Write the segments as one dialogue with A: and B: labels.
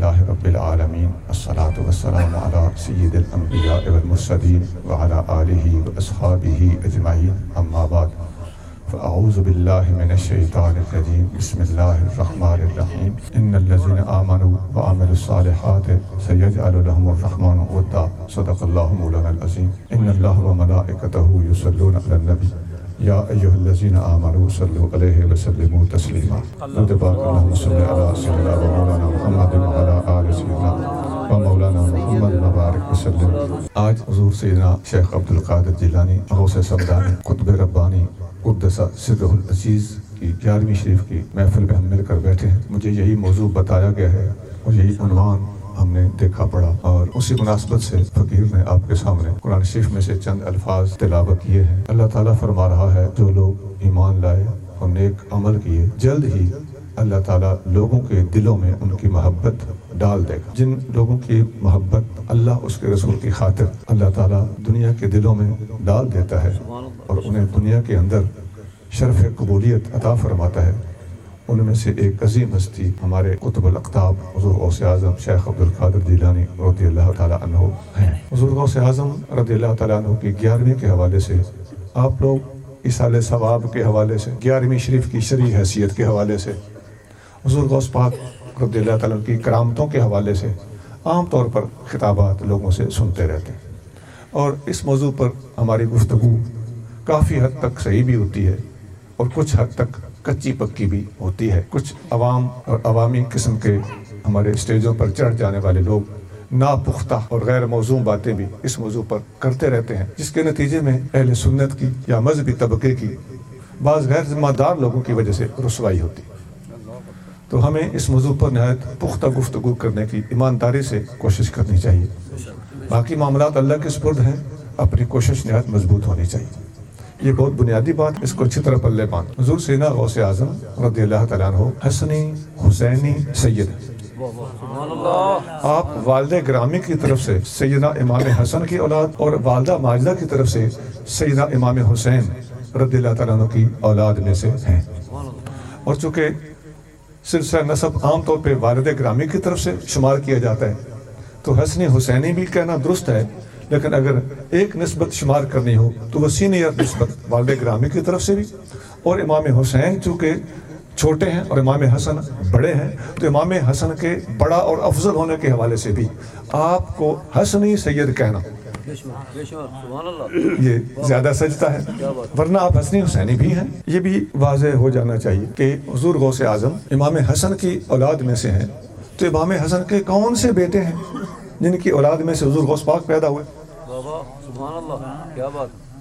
A: للہ رب العالمین الصلاۃ والسلام علی سید الانبیاء والمرسلین وعلی آلہ واصحابہ اجمعین اما بعد فاعوذ باللہ من الشیطان الرجیم بسم اللہ الرحمن الرحیم ان الذین آمنوا وعملوا الصالحات سیجعل لهم الرحمن ودا صدق اللہ مولانا العظیم ان اللہ وملائکتہ یصلون علی النبی یا ایھا الذین آمنوا صلوا علیہ وسلموا تسلیما درود پاک اللہم صل علی سیدنا و مولانا محمد وعلی آل سیدنا و مولانا محمد مبارک وسلم۔ آج حضور سیدنا شیخ عبدالقادر جیلانی غوث سمدانی قطب ربانی قدس سرہ العزیز کی 11ویں شریف کی محفل میں ہم مل کر بیٹھے ہیں۔ مجھے یہی موضوع بتایا گیا ہے اور یہی عنوان ہم نے دیکھا پڑھا، اور اسی مناسبت سے فقیر نے آپ کے سامنے قرآن شریف میں سے چند الفاظ تلاوت کیے ہیں۔ اللہ تعالیٰ فرما رہا ہے جو لوگ ایمان لائے اور نیک عمل کیے جلد ہی اللہ تعالیٰ لوگوں کے دلوں میں ان کی محبت ڈال دے گا۔ جن لوگوں کی محبت اللہ اس کے رسول کی خاطر اللہ تعالیٰ دنیا کے دلوں میں ڈال دیتا ہے اور انہیں دنیا کے اندر شرف قبولیت عطا فرماتا ہے، ان میں سے ایک عظیم ہستی ہمارے قطب الاقطاب حضور غوث اعظم شیخ عبدالقادر جیلانی رضی اللہ تعالیٰ عنہ ہیں۔ حضور غوث اعظم رضی اللہ تعالیٰ عنہ کی 11ویں کے حوالے سے آپ لوگ ایصال ثواب کے حوالے سے 11ویں شریف کی شرعی حیثیت کے حوالے سے حضور غوث پاک رضی اللہ تعالیٰ عنہ کی کرامتوں کے حوالے سے عام طور پر خطابات لوگوں سے سنتے رہتے ہیں، اور اس موضوع پر ہماری گفتگو کافی حد تک صحیح بھی ہوتی ہے اور کچھ حد تک کچی پکی بھی ہوتی ہے۔ کچھ عوام اور عوامی قسم کے ہمارے اسٹیجوں پر چڑھ جانے والے لوگ ناپختہ اور غیر موزوں باتیں بھی اس موضوع پر کرتے رہتے ہیں، جس کے نتیجے میں اہل سنت کی یا مذہبی طبقے کی بعض غیر ذمہ دار لوگوں کی وجہ سے رسوائی ہوتی۔ تو ہمیں اس موضوع پر نہایت پختہ گفتگو کرنے کی ایمانداری سے کوشش کرنی چاہیے۔ باقی معاملات اللہ کے سپرد ہیں، اپنی کوشش نہایت مضبوط ہونی چاہیے۔ یہ بہت بنیادی بات، اس کو اچھی طرح پلے باندھ۔ حضور سیدنا غوث اعظم رضی اللہ تعالیٰ عنہ حسنی حسینی سید، آپ والد گرامی کی طرف سے سیدنا امام حسن کی اولاد اور والدہ ماجدہ کی طرف سے سیدنا امام حسین رضی اللہ تعالیٰ عنہ کی اولاد میں سے ہیں، اور چونکہ سلسلہ نسب عام طور پہ والد گرامی کی طرف سے شمار کیا جاتا ہے تو حسنی حسینی بھی کہنا درست ہے، لیکن اگر ایک نسبت شمار کرنی ہو تو وہ سینئر نسبت والد گرامی کی طرف سے بھی، اور امام حسین چونکہ چھوٹے ہیں اور امام حسن بڑے ہیں تو امام حسن کے بڑا اور افضل ہونے کے حوالے سے بھی آپ کو حسنی سید کہنا یہ زیادہ سجتا ہے، ورنہ آپ حسنی حسینی بھی ہیں۔ یہ بھی واضح ہو جانا چاہیے کہ حضور غوث اعظم امام حسن کی اولاد میں سے ہیں، تو امام حسن کے کون سے بیٹے ہیں جن کی اولاد میں سے حضور غوث پاک پیدا ہوئے؟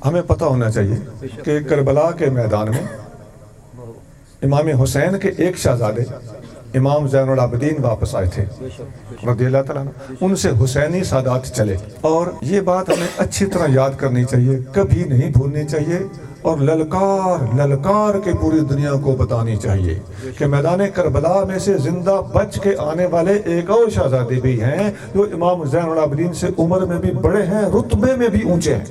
A: ہمیں پتہ ہونا چاہیے کہ کربلا کے میدان میں امام حسین کے ایک شہزادے امام زین العابدین واپس آئے تھے رضی اللہ تعالیٰ عنہ، ان سے حسینی سادات چلے، اور یہ بات ہمیں اچھی طرح یاد کرنی چاہیے، کبھی نہیں بھولنی چاہیے، اور للکار کے پوری دنیا کو بتانی چاہیے کہ میدان کربلا میں سے زندہ بچ کے آنے والے ایک اور شہزادے بھی ہیں جو امام زین العابدین سے عمر میں بھی بڑے ہیں، رتبے میں بھی اونچے ہیں،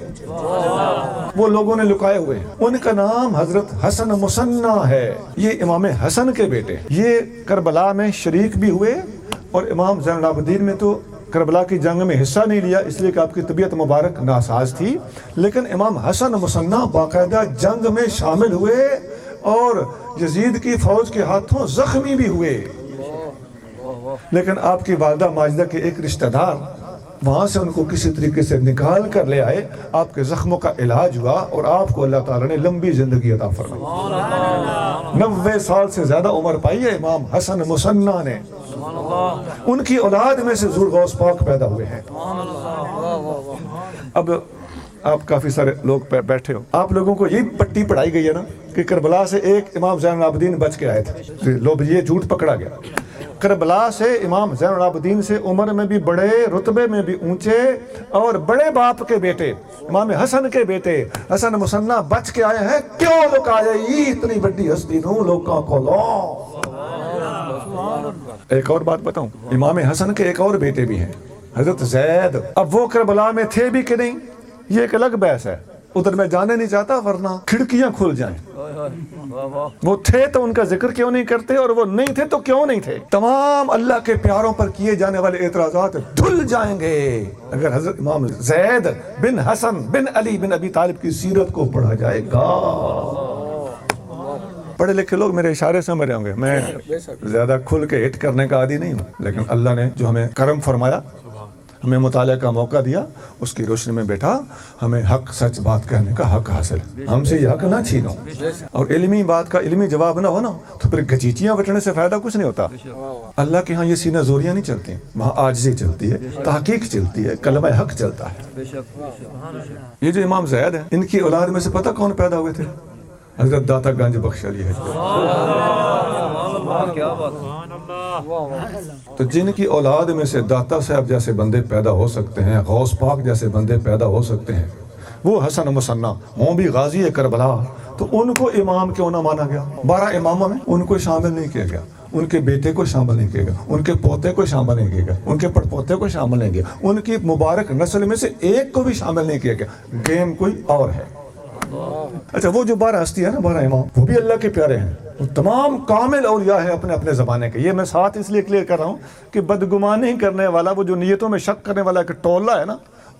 A: وہ لوگوں نے لکائے ہوئے ہیں، ان کا نام حضرت حسن مصنع ہے۔ یہ امام حسن کے بیٹے، یہ کربلا میں شریک بھی ہوئے، اور امام زین العابدین میں تو کربلا کی جنگ میں حصہ نہیں لیا اس لیے کہ آپ کی طبیعت مبارک ناساز تھی، لیکن امام حسن مصنع باقاعدہ جنگ میں شامل ہوئے اور یزید کی فوج کے ہاتھوں زخمی بھی ہوئے، لیکن آپ کی والدہ ماجدہ کے ایک رشتہ دار وہاں سے ان کو کسی طریقے سے نکال کر لے آئے، آپ کے زخموں کا علاج ہوا اور آپ کو اللہ تعالیٰ نے لمبی زندگی عطا فرمائی۔ 90 سال سے زیادہ عمر پائی ہے امام حسن مصنع نے، ان کی اولاد میں سے حضور غوث پاک پیدا ہوئے ہیں۔ اب آپ کافی سارے لوگ بیٹھے ہو، آپ لوگوں کو یہ پٹی پڑھائی گئی ہے نا کہ کربلا سے ایک امام زین العابدین بچ کے آئے تھے، لوگ یہ جھوٹ پکڑا گیا۔ کربلا سے امام زین العابدین سے عمر میں بھی بڑے، رتبے میں بھی اونچے، اور بڑے باپ کے بیٹے امام حسن کے بیٹے حسن مصنع بچ کے آئے ہیں، کیوں لکائے اتنی بڑی ہستی نو لوکاں کو لو۔ ایک اور بات بتاؤں، امام حسن کے ایک اور بیٹے بھی ہیں حضرت زید، اب وہ کربلا میں تھے بھی کہ نہیں یہ ایک الگ بحث ہے، ادھر میں جانے نہیں چاہتا ورنہ کھڑکیاں کھل جائیں۔ وہ تھے تو ان کا ذکر کیوں نہیں کرتے، اور وہ نہیں تھے تو کیوں نہیں تھے؟ تمام اللہ کے پیاروں پر کیے جانے والے اعتراضات دھل جائیں گے اگر حضرت امام زید بن حسن بن علی بن ابی طالب کی سیرت کو پڑھا جائے گا۔ پڑھے لکھے لوگ میرے اشارے سمجھ رہے ہوں گے، میں زیادہ کھل کے ہٹ کرنے کا عادی نہیں ہوں، لیکن اللہ نے جو ہمیں کرم فرمایا، ہمیں مطالعہ کا موقع دیا، اس کی روشنی میں بیٹھا، ہمیں حق سچ بات کہنے کا حق حاصل، ہم سے یہ حق نہ چھینو، اور علمی بات کا علمی جواب نہ ہو نا تو پھر گچیچیاں بٹنے سے فائدہ کچھ نہیں ہوتا۔ اللہ کے ہاں یہ سینہ زوریاں نہیں چلتی، وہاں عاجزی چلتی ہے، تحقیق چلتی ہے، کلمہ حق چلتا ہے۔ یہ جو امام زید ہیں، ان کی اولاد میں سے پتہ کون پیدا ہوئے تھے؟ حضرت داتا گنج بخش علی ہے۔ تو جن کی اولاد میں سے داتا صاحب جیسے بندے پیدا ہو سکتے ہیں، غوث پاک جیسے بندے پیدا ہو سکتے ہیں، وہ حسن مصنع ہوں بھی غازی کربلا، تو ان کو امام کیوں نہ مانا گیا؟ 12 اماموں میں ان کو شامل نہیں کیا گیا، ان کے بیٹے کو شامل نہیں کیا گیا، ان کے پوتے کو شامل نہیں کیا گیا، ان کے پڑپوتے کو شامل نہیں کیا، ان کی مبارک نسل میں سے ایک کو بھی شامل نہیں کیا گیا، گیم کوئی اور ہے۔ اچھا، وہ جو 12 ہستی ہے نا، 12 امام، وہ بھی اللہ کے پیارے ہیں، وہ تمام کامل اولیاء ہیں اپنے اپنے زمانے کے۔ یہ میں ساتھ اس لیے کلیئر کر رہا ہوں کہ بدگمانی کرنے والا، وہ جو نیتوں میں شک کرنے والا ایک ٹولہ ہے نا،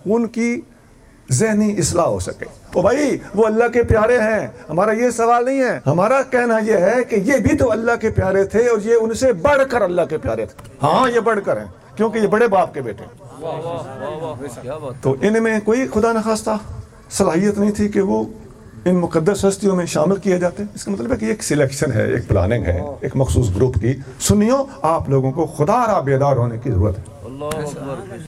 A: ان کی ذہنی اصلاح ہو سکے۔ تو بھائی وہ اللہ کے پیارے ہیں، ہمارا یہ سوال نہیں ہے، ہمارا کہنا یہ ہے کہ یہ بھی تو اللہ کے پیارے تھے، اور یہ ان سے بڑھ کر اللہ کے پیارے تھے۔ ہاں، یہ بڑھ کر ہیں کیونکہ یہ بڑے باپ کے بیٹے، تو ان میں کوئی خدا نخواستہ صلاحیت نہیں تھی کہ وہ ان مقدس ہستیوں میں شامل کیے جاتے۔ اس کا مطلب ہے کہ ایک سلیکشن ہے، ایک پلاننگ ہے، ایک مخصوص گروپ کی۔ سنیو، آپ لوگوں کو خدا را بیدار ہونے کی ضرورت ہے۔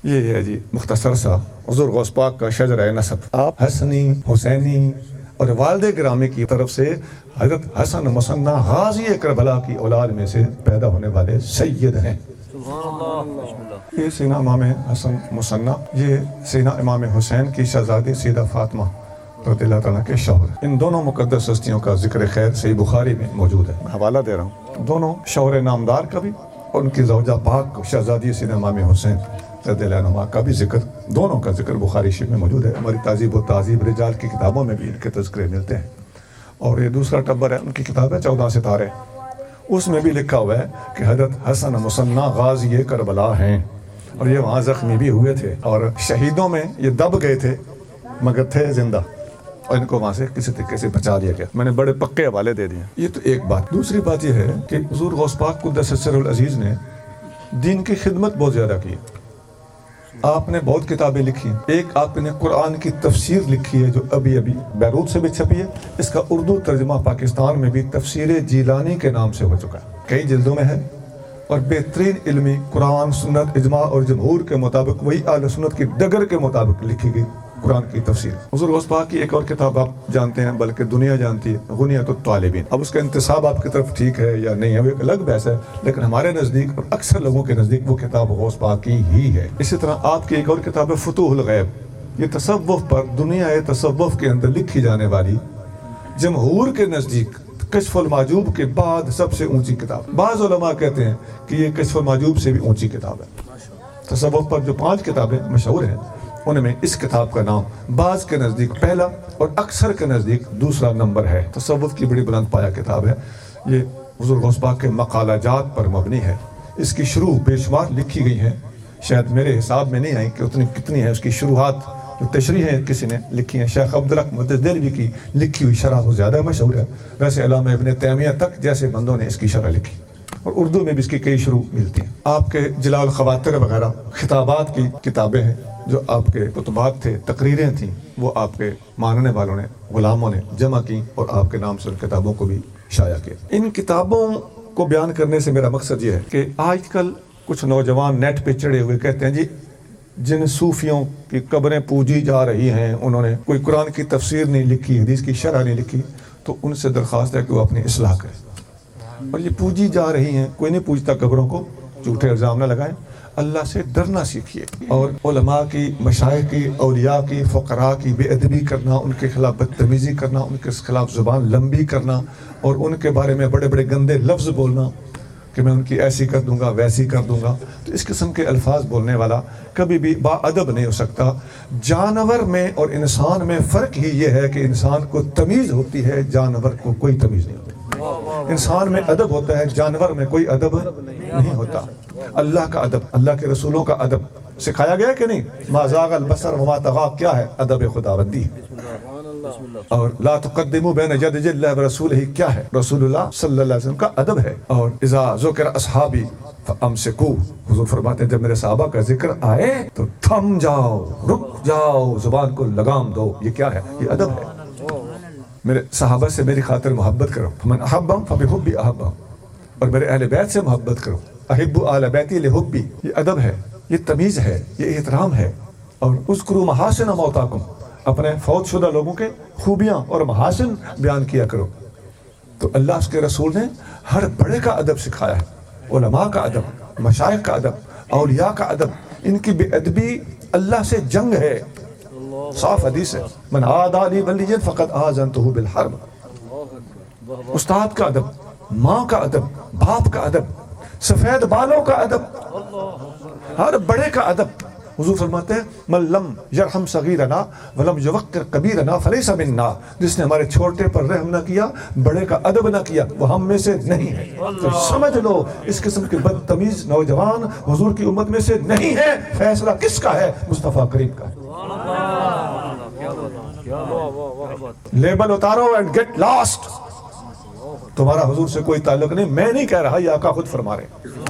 A: یہ ہے جی مختصر سا حضور غوث پاک کا شجرہ نسب۔ آپ حسنی، حسینی اور والد گرامی کی طرف سے حضرت حسن مصنع غازی کربلا کی اولاد میں سے پیدا ہونے والے سید ہیں۔ یہ سیدنا امام حسن مصنع، یہ سیدنا امام حسین کی شہزادی سیدہ فاطمہ رضی اللہ تعالیٰ کے شوہر، ان دونوں مقدس ہستیوں کا ذکر خیر صحیح بخاری میں موجود ہے، میں حوالہ دے رہا ہوں۔ دونوں شوہر نامدار کا بھی اور ان کی زوجہ پاک شہزادی سیدنا امام حسین رضی اللہ عنہ کا بھی ذکر، دونوں کا ذکر بخاری شریف میں موجود ہے۔ ہماری تہذیب و تہذیب رجال کی کتابوں میں بھی ان کے تذکرے ملتے ہیں۔ اور یہ دوسرا ٹبر ہے، ان کی کتاب ہے 14 ستارے، اس میں بھی لکھا ہوا ہے کہ حضرت حسن مصنع غازی کربلا ہیں، اور یہ وہاں زخمی بھی ہوئے تھے، اور شہیدوں میں یہ دب گئے تھے مگر تھے زندہ، اور ان کو وہاں سے کسی طریقے سے بچا لیا گیا۔ میں نے بڑے پکے حوالے دے دیے۔ یہ تو ایک بات۔ دوسری بات یہ ہے کہ حضور غوث پاک قدس سر العزیز نے دین کی خدمت بہت زیادہ کی۔ آپ نے بہت کتابیں لکھی، ایک آپ نے قرآن کی تفسیر لکھی ہے جو ابھی بیروت سے بھی چھپی ہے، اس کا اردو ترجمہ پاکستان میں بھی تفسیر جیلانی کے نام سے ہو چکا ہے، کئی جلدوں میں ہے، اور بہترین علمی قرآن، سنت، اجماع اور جمہور کے مطابق، وہی اہل سنت کی ڈگر کے مطابق لکھی گئی قرآن کی تفسیر۔ حضور غوث پاک کی ایک اور کتاب آپ جانتے ہیں، بلکہ دنیا جانتی ہے، غنیۃ الطالبین۔ اب اس کا انتساب آپ کی طرف ٹھیک ہے یا نہیں ہے وہ ایک الگ بحث ہے، لیکن ہمارے نزدیک اور اکثر لوگوں کے نزدیک وہ کتاب غوث پاک کی ہی ہے۔ اسی طرح آپ کی ایک اور کتاب ہے فتوح الغیب، یہ تصوف پر، دنیا تصوف کے اندر لکھی جانے والی، جمہور کے نزدیک کشف المحجوب کے بعد سب سے اونچی کتاب۔ بعض علماء کہتے ہیں کہ یہ کشف المحجوب سے بھی اونچی کتاب ہے۔ تصوف پر جو 5 کتابیں مشہور ہیں، ان میں اس کتاب کا نام بعض کے نزدیک پہلا اور اکثر کے نزدیک دوسرا نمبر ہے۔ تصوف کی بڑی بلند پایہ کتاب ہے، یہ حضور غوث پاک کے مقالہ جات پر مبنی ہے۔ اس کی شروع بے شمار لکھی گئی ہیں، شاید میرے حساب میں نہیں آئی کہ اتنی کتنی ہے۔ اس کی شروحات جو تشریح ہے کسی نے لکھی ہیں، شیخ عبدالحق محدث دہلوی کی لکھی ہوئی شرح بہت زیادہ مشہور ہے، ویسے علامہ ابن تیمیہ تک جیسے بندوں نے اس کی شرح لکھی، اور اردو میں بھی اس کی کئی شروح ملتی ہیں۔ آپ کے جلاء الخواطر وغیرہ خطابات کی کتابیں ہیں، جو آپ کے خطبات تھے، تقریریں تھیں، وہ آپ کے ماننے والوں نے، غلاموں نے جمع کی اور آپ کے نام سے ان کتابوں کو بھی شائع کیا۔ ان کتابوں کو بیان کرنے سے میرا مقصد یہ ہے کہ آج کل کچھ نوجوان نیٹ پہ چڑھے ہوئے کہتے ہیں جی جن صوفیوں کی قبریں پوجی جا رہی ہیں انہوں نے کوئی قرآن کی تفسیر نہیں لکھی، حدیث کی شرح نہیں لکھی، تو ان سے درخواست ہے کہ وہ اپنی اصلاح کریں۔ اور یہ پوجی جا رہی ہیں، کوئی نہیں پوجتا قبروں کو، جھوٹے الزام نہ لگائیں، اللہ سے ڈرنا سیکھیے۔ اور علماء کی، مشائخ کی، اولیاء کی، فقراء کی بے ادبی کرنا، ان کے خلاف بدتمیزی کرنا، ان کے خلاف زبان لمبی کرنا، اور ان کے بارے میں بڑے بڑے گندے لفظ بولنا، کہ میں ان کی ایسی کر دوں گا ویسی کر دوں گا. تو اس قسم کے الفاظ بولنے والا کبھی بھی با ادب نہیں ہو سکتا. جانور میں اور انسان میں فرق ہی یہ ہے کہ انسان کو تمیز ہوتی ہے، جانور کو کوئی تمیز نہیں ہوتی. انسان میں ادب ہوتا ہے، جانور میں کوئی ادب نہیں ہوتا. اللہ کا ادب، اللہ کے رسولوں کا ادب سکھایا گیا کہ نہیں؟ ما زاغ البصر وما طغى، کیا ہے؟ ادب خداوندی. اور لا تقدموا بین یدی اللہ ورسولہ، کیا ہے؟ رسول اللہ صلی اللہ علیہ وسلم کا ادب ہے. اور اذا ذکر اصحابی فامسکوا، حضور فرماتے ہیں جب میرے صحابہ کا ذکر آئے تو تھم جاؤ، رک جاؤ، زبان کو لگام دو. یہ کیا ہے؟ یہ ادب ہے. میرے صحابہ سے میری خاطر محبت کرو. فمن احبهم فبحبی احبهم، اور میرے اہل بیت سے محبت کرو. احبوا اہل بیتی لحبی، یہ ادب ہے، یہ تمیز ہے، یہ احترام ہے. اور اذکروا محاسن موتاکم، اپنے فوت شدہ لوگوں کے خوبیاں اور محاسن بیان کیا کرو. تو اللہ اس کے رسول نے ہر بڑے کا ادب سکھایا ہے. علماء کا ادب، مشائخ کا ادب، اولیاء کا ادب. ان کی بے ادبی اللہ سے جنگ ہے. صاف حدیث ہے، من عادى لي وليا فقد آذنته بالحرب. استاد کا ادب، ماں کا ادب، باپ کا ادب، سفید بالوں کا ادب، ہر بڑے کا ادب. حضور فرماتے ہیں من لم یرحم صغیرنا ولم یوقر کبیرنا فلیس منا، جس نے ہمارے چھوٹے پر رحم نہ کیا، بڑے کا ادب نہ کیا، وہ ہم میں سے نہیں ہے. تو سمجھ لو اس قسم کے بدتمیز نوجوان حضور کی امت میں سے نہیں ہے. فیصلہ کس کا ہے؟ مصطفیٰ کریم کا. لیبل اتارو اینڈ گیٹ لاسٹ. تمہارا حضور سے کوئی تعلق نہیں، میں نہیں کہہ رہا، یہ آقا خود فرما رہے ہیں.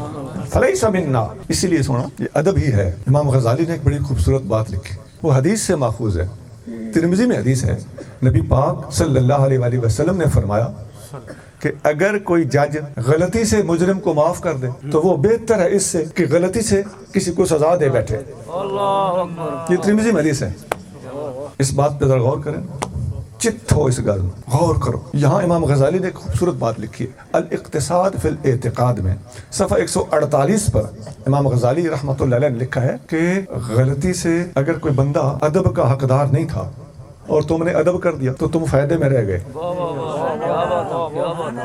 A: فلیس منا، اسی لیے سونا یہ ادب ہی ہے. امام غزالی نے ایک بڑی خوبصورت بات لکھی، وہ حدیث سے ماخوذ ہے، ترمذی میں حدیث ہے. نبی پاک صلی اللہ علیہ وآلہ وسلم نے فرمایا کہ اگر کوئی جج غلطی سے مجرم کو معاف کر دے تو وہ بہتر ہے اس سے کہ غلطی سے کسی کو سزا دے بیٹھے. یہ ترمذی میں حدیث ہے. اس بات پہ ذرا غور کریں، چت ہو اس گل غور کرو. یہاں امام غزالی نے ایک خوبصورت بات لکھی ہے الاقتصاد فی الاعتقاد میں، صفحہ 148 پر امام غزالی رحمۃ اللہ علیہ نے لکھا ہے کہ غلطی سے اگر کوئی بندہ ادب کا حقدار نہیں تھا اور تم نے ادب کر دیا تو تم فائدے میں رہ گئے.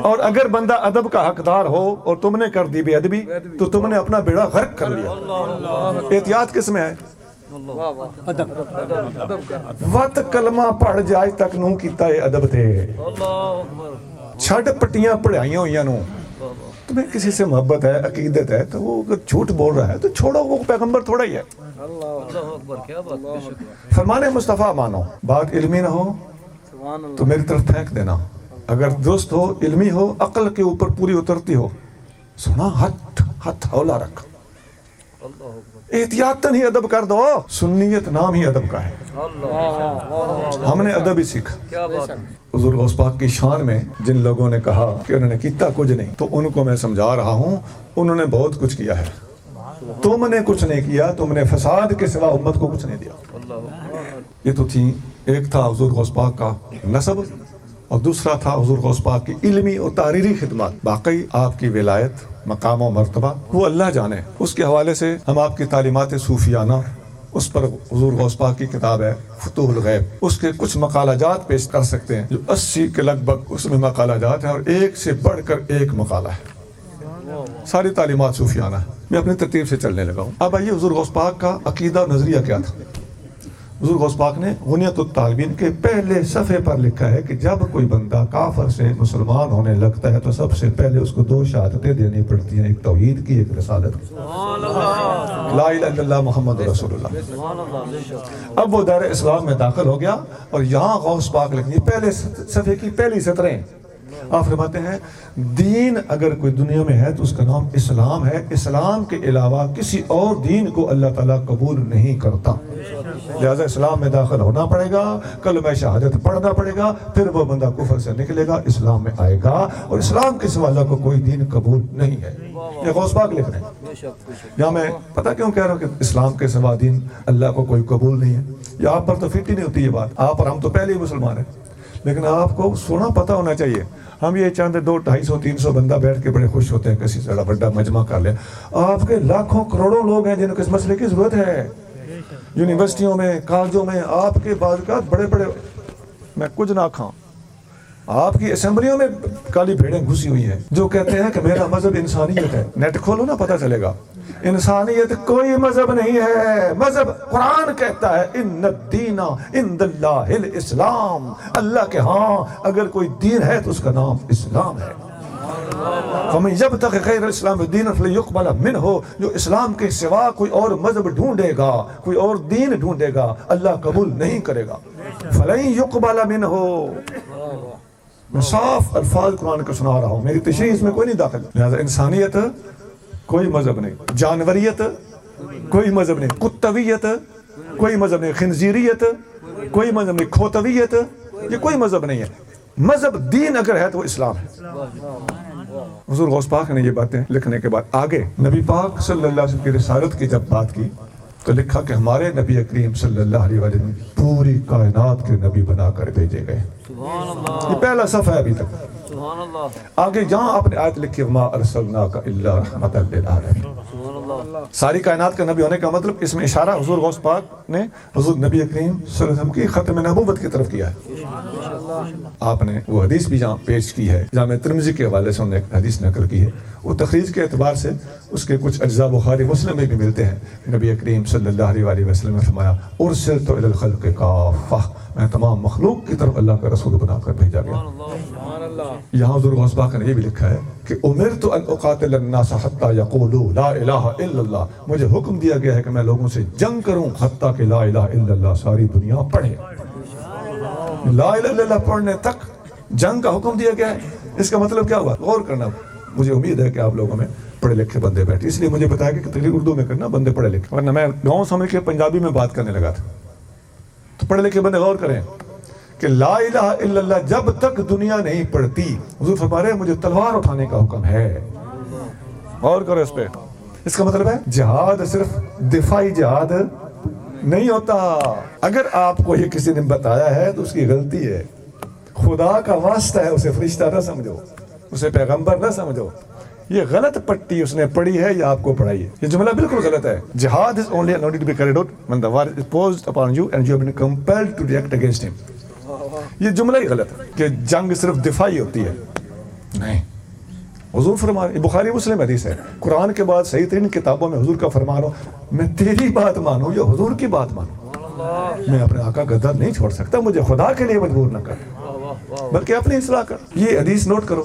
A: اور اگر بندہ ادب کا حقدار ہو اور تم نے کر دی بے ادبی تو تم نے اپنا بیڑا غرق کر لیا. احتیاط کس میں ہے؟ وقت کلمہ پڑھ جائے تک نو کیتا ہے ادب تے، چھڑ پٹیاں پڑھائیاں ہوئیاں نو. تمہیں کسی سے محبت ہے، عقیدت ہے، تو وہ اگر جھوٹ بول رہا ہے تو چھوڑو، وہ پیغمبر تھوڑا ہی ہے. فرمان مصطفیٰ مانو، بات علمی نہ ہو تو میری طرف پھینک دینا، اگر درست ہو، علمی ہو، عقل کے اوپر پوری اترتی ہو، سنا ہاتھ ہولا رکھ. احتیاطاً ہی ادب کر دو. سنیت نام ہی ادب کا ہے، ہم نے ادب ہی سیکھا. حضور غوث پاک کی شان میں جن لوگوں نے کہا کہ انہوں نے کیتا کچھ نہیں، تو ان کو میں سمجھا رہا ہوں انہوں نے بہت کچھ کیا ہے. تم نے کچھ نہیں کیا، تم نے فساد کے سوا امت کو کچھ نہیں دیا. یہ تو تھی، ایک تھا حضور غوث پاک کا نسب اور دوسرا تھا حضور غوث پاک کی علمی اور تحریری خدمات. باقی آپ کی ولایت، مقام و مرتبہ وہ اللہ جانے. اس کے حوالے سے ہم آپ کی تعلیمات صوفیانہ، اس پر حضور غوث پاک کی کتاب ہے فتوح الغیب، اس کے کچھ مقالہ جات پیش کر سکتے ہیں جو 80 کے لگ بھگ اس میں مقالہ جات ہیں، اور ایک سے بڑھ کر ایک مقالہ ہے. ساری تعلیمات صوفیانہ ہے. میں اپنی ترتیب سے چلنے لگا ہوں. اب آئیے حضور غوث پاک کا عقیدہ اور نظریہ کیا تھا. حضور غوث پاک نے غنیت الطالبین کے پہلے صفحے پر لکھا ہے کہ جب کوئی بندہ کافر سے مسلمان ہونے لگتا ہے تو سب سے پہلے اس کو 2 شہادتیں دینی پڑتی ہیں، ایک توحید کی، ایک رسالت کی. لا الہ الا اللہ محمد رسول اللہ. اب وہ دائرہ اسلام میں داخل ہو گیا اور یہاں غوث پاک لکھنی پہلے صفحے کی پہلی سطریں. آپ فرماتے ہیں دین اگر کوئی دنیا میں ہے تو اس کا نام اسلام ہے. اسلام کے علاوہ کسی اور دین کو اللہ تعالیٰ قبول نہیں کرتا. لہذا اسلام میں داخل ہونا پڑے گا، کلمہ شہادت پڑھنا پڑے گا، پھر وہ بندہ کفر سے نکلے گا، اسلام میں آئے گا. اور اسلام کے سوا اللہ کو کوئی دین قبول نہیں ہے. یہ غوث پاک لکھ رہے ہیں. یا میں پتہ کیوں کہہ رہا ہوں کہ اسلام کے سوا دین اللہ کو کوئی قبول نہیں ہے. یا آپ پر تو فٹ ہی نہیں ہوتی یہ بات. آپ اور ہم تو پہلے ہی مسلمان ہیں، لیکن آپ کو سونا پتہ ہونا چاہیے. ہم یہ چاہتے 200, 250, 300 بندہ بیٹھ کے بڑے خوش ہوتے ہیں کسی سے بڑا مجمع کر لیں. آپ کے لاکھوں کروڑوں لوگ ہیں جن کو اس مسئلے کی ضرورت ہے. یونیورسٹیوں میں، کالجوں میں آپ کے بعض بڑے بڑے، میں کچھ نہ کھاؤں آپ کی اسمبلیوں میں کالی بھیڑیں گھسی ہوئی ہیں جو کہتے ہیں کہ میرا مذہب انسانیت ہے. نیٹ کھولو نا پتہ چلے گا. انسانیت کوئی مذہب نہیں ہے. مذہب قرآن کہتا ہے ان الدین عند اللہ الاسلام. اللہ کے ہاں اگر کوئی دین ہے تو اس کا نام اسلام ہے. فمن یبتغ غیر الاسلام دینا فلن یقبل منہ. جو اسلام کے سوا کوئی اور مذہب ڈھونڈے گا, کوئی اور دین ڈھونڈے گا, اللہ قبول نہیں کرے گا. فلن یقبل منہ. میں صاف الفاظ قرآن کو سنا رہا ہوں, میری تشریح اس میں کوئی نہیں داخل. لہذا انسانیت کوئی مذہب نہیں, جانوریت کوئی مذہب نہیں, کتویت کوئی مذہب نہیں, خنزیریت کوئی مذہب نہیں, کھوتویت یہ کوئی مذہب نہیں ہے. مذہب دین اگر ہے تو وہ اسلام ہے. حضور غوث پاک نے یہ باتیں لکھنے کے بعد آگے نبی پاک صلی اللہ علیہ وسلم کی رسالت کی جب بات کی تو لکھا کہ ہمارے نبی کریم صلی اللہ علیہ وسلم پوری کائنات کے نبی بنا کر بھیجے گئے. یہ پہلا صفحہ ہے ابھی تک. آگے جہاں آپ نے آیت لکھی وما ارسلناک الا رحمۃ للعالمین, ساری کائنات کا نبی ہونے کا مطلب اس میں اشارہ حضور غوث پاک نے حضور نبی کریم صلی اللہ علیہ وسلم کی ختم نبوت کی طرف کیا ہے. آپ نے وہ حدیث بھی جہاں پیش کی ہے, جامع ترمذی کے حوالے سے انہوں نے ایک حدیث نقل کی ہے, وہ تخریج کے اعتبار سے اس کے کچھ اجزاء بخاری مسلم میں بھی ملتے ہیں. نبی کریم صلی اللہ علیہ وسلم نے فرمایا ارسلت الی الخلق کافہ, میں تمام مخلوق کی طرف اللہ کا رسول بنا کر بھیجا گیا. یہاں حضور غوث پاک نے یہ بھی لکھا ہے کہ امرت ان اقاتل الناس حتی یقولوا لا الہ الا اللہ. مجھے حکم دیا گیا ہے کہ میں لوگوں سے جنگ کروں حتیٰ کہ لا الہ الا اللہ ساری دنیا پڑھے. لا الہ الا اللہ پڑھنے تک جنگ کا حکم دیا گیا ہے. اس کا مطلب کیا ہوا؟ غور کرنا. مجھے امید ہے کہ آپ لوگوں میں پڑھے لکھے بندے بیٹھے, اس لیے مجھے بتایا کہ تقریر اردو میں کرنا, بندے پڑھے لکھے, ورنہ میں گاؤں سمجھ کے پنجابی میں بات کرنے لگا تھا. تو پڑھے لکھے بندے غور کریں کہ لا الہ الا اللہ جب تک دنیا نہیں پڑھتی, حضور فرما رہے ہیں مجھے تلوار اٹھانے کا حکم ہے. غور کرو اس پہ. اس کا مطلب ہے جہاد صرف دفاعی جہاد نہیں ہوتا. اگر آپ کو یہ کسی نے بتایا ہے تو اس کی غلطی ہے, خدا کا واسطہ ہے, اسے فرشتہ نہ سمجھو, اسے پیغمبر نہ سمجھو. یہ غلط پٹی اس نے پڑھی ہے یا آپ کو پڑھائی ہے. یہ جملہ بالکل غلط ہے. جہاد is only and only to be carried out when the war is posed upon you and you have been compelled to react against him. یہ جملہ ہی غلط ہے کہ جنگ صرف دفاعی ہوتی ہے. نہیں, حضور فرما رہے, بخاری مسلم حدیث ہے, قرآن کے بعد صحیح ترین کتابوں میں حضور کا فرمان ہو میں تیری بات مانوں یا حضور کی بات مانوں, میں اپنے آقا کا در نہیں چھوڑ سکتا. مجھے خدا کے لیے مجبور نہ کر بلکہ اپنی اصلاح کر. یہ حدیث نوٹ کرو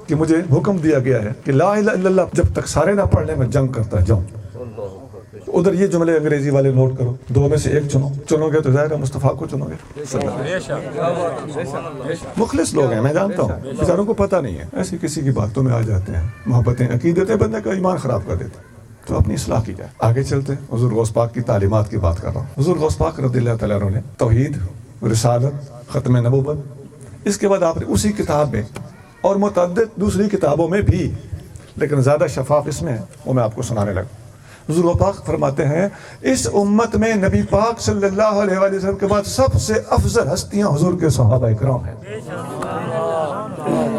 A: کہ مجھے حکم دیا گیا ہے کہ لا الہ الا اللہ جب تک سارے نہ پڑھ لیں میں جنگ کرتا جاؤں. ادھر یہ جملے انگریزی والے نوٹ کرو, دو میں سے ایک چنو گے تو ظاہر ہے مصطفیٰ کو چنو گے. مخلص لوگ ہیں, میں جانتا ہوں, بیچاروں کو پتہ نہیں ہے, ایسی کسی کی باتوں میں آ جاتے ہیں, محبتیں عقیدتیں بندے کا ایمان خراب کر دیتے. تو اپنی اصلاح کی جائے. آگے چلتے ہیں, حضور غوث پاک کی تعلیمات کی بات کر رہا ہوں. حضور غوث پاک رضی اللہ تعالیٰ عنہ نے توحید, رسالت, ختم نبوت, اس کے بعد آپ نے اسی کتاب میں اور متعدد دوسری کتابوں میں بھی, لیکن زیادہ شفاف اس میں ہے, وہ میں آپ کو سنانے لگا. حضور پاک فرماتے ہیں اس امت میں نبی پاک صلی اللہ علیہ وسلم کے بعد سب سے افضل ہستیاں حضور کے صحابہ کرام ہیں.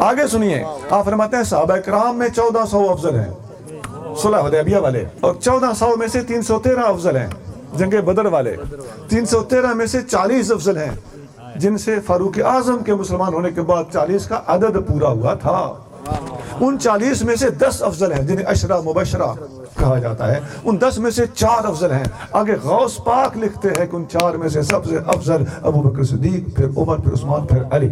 A: آگے سنیے, آپ فرماتے ہیں صحابہ کرام میں 1400 افضل ہیں, صلح حدیبیہ والے, اور 1400 میں سے 313 افضل ہیں جنگ بدر والے, 313 میں سے 40 افضل ہیں جن سے فاروق اعظم کے مسلمان ہونے کے بعد 40 کا عدد پورا ہوا تھا. ان 40 میں سے 10 افضل ہیں جنہیں عشرہ مبشرہ کہا جاتا ہے, ان 10 میں سے 4 افضل ہیں. آگے غوث پاک لکھتے ہیں کہ ان 4 میں سے سب سے افضل ابو بکر صدیق, پھر عمر, پھر عثمان, پھر علی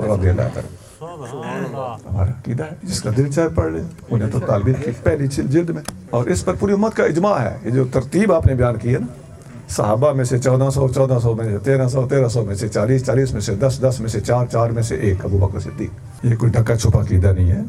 A: رضی اللہ تعالی. ہمارا عقیدہ ہے, جس کا دل چاہے پڑھ لے. انہیں تو طالب علم کی پہلی جلد میں, اور اس پر پوری امت کا اجماع ہے. یہ جو ترتیب آپ نے بیان کی ہے نا, صحابہ میں سے 1400, 1400 میں سے 1300, 1300 میں سے 40, 40 میں سے 10, 10 میں سے 4, 4 میں سے 1 ابو بکر صدیق. یہ کوئی ڈھکا چھپا عقیدہ نہیں ہے.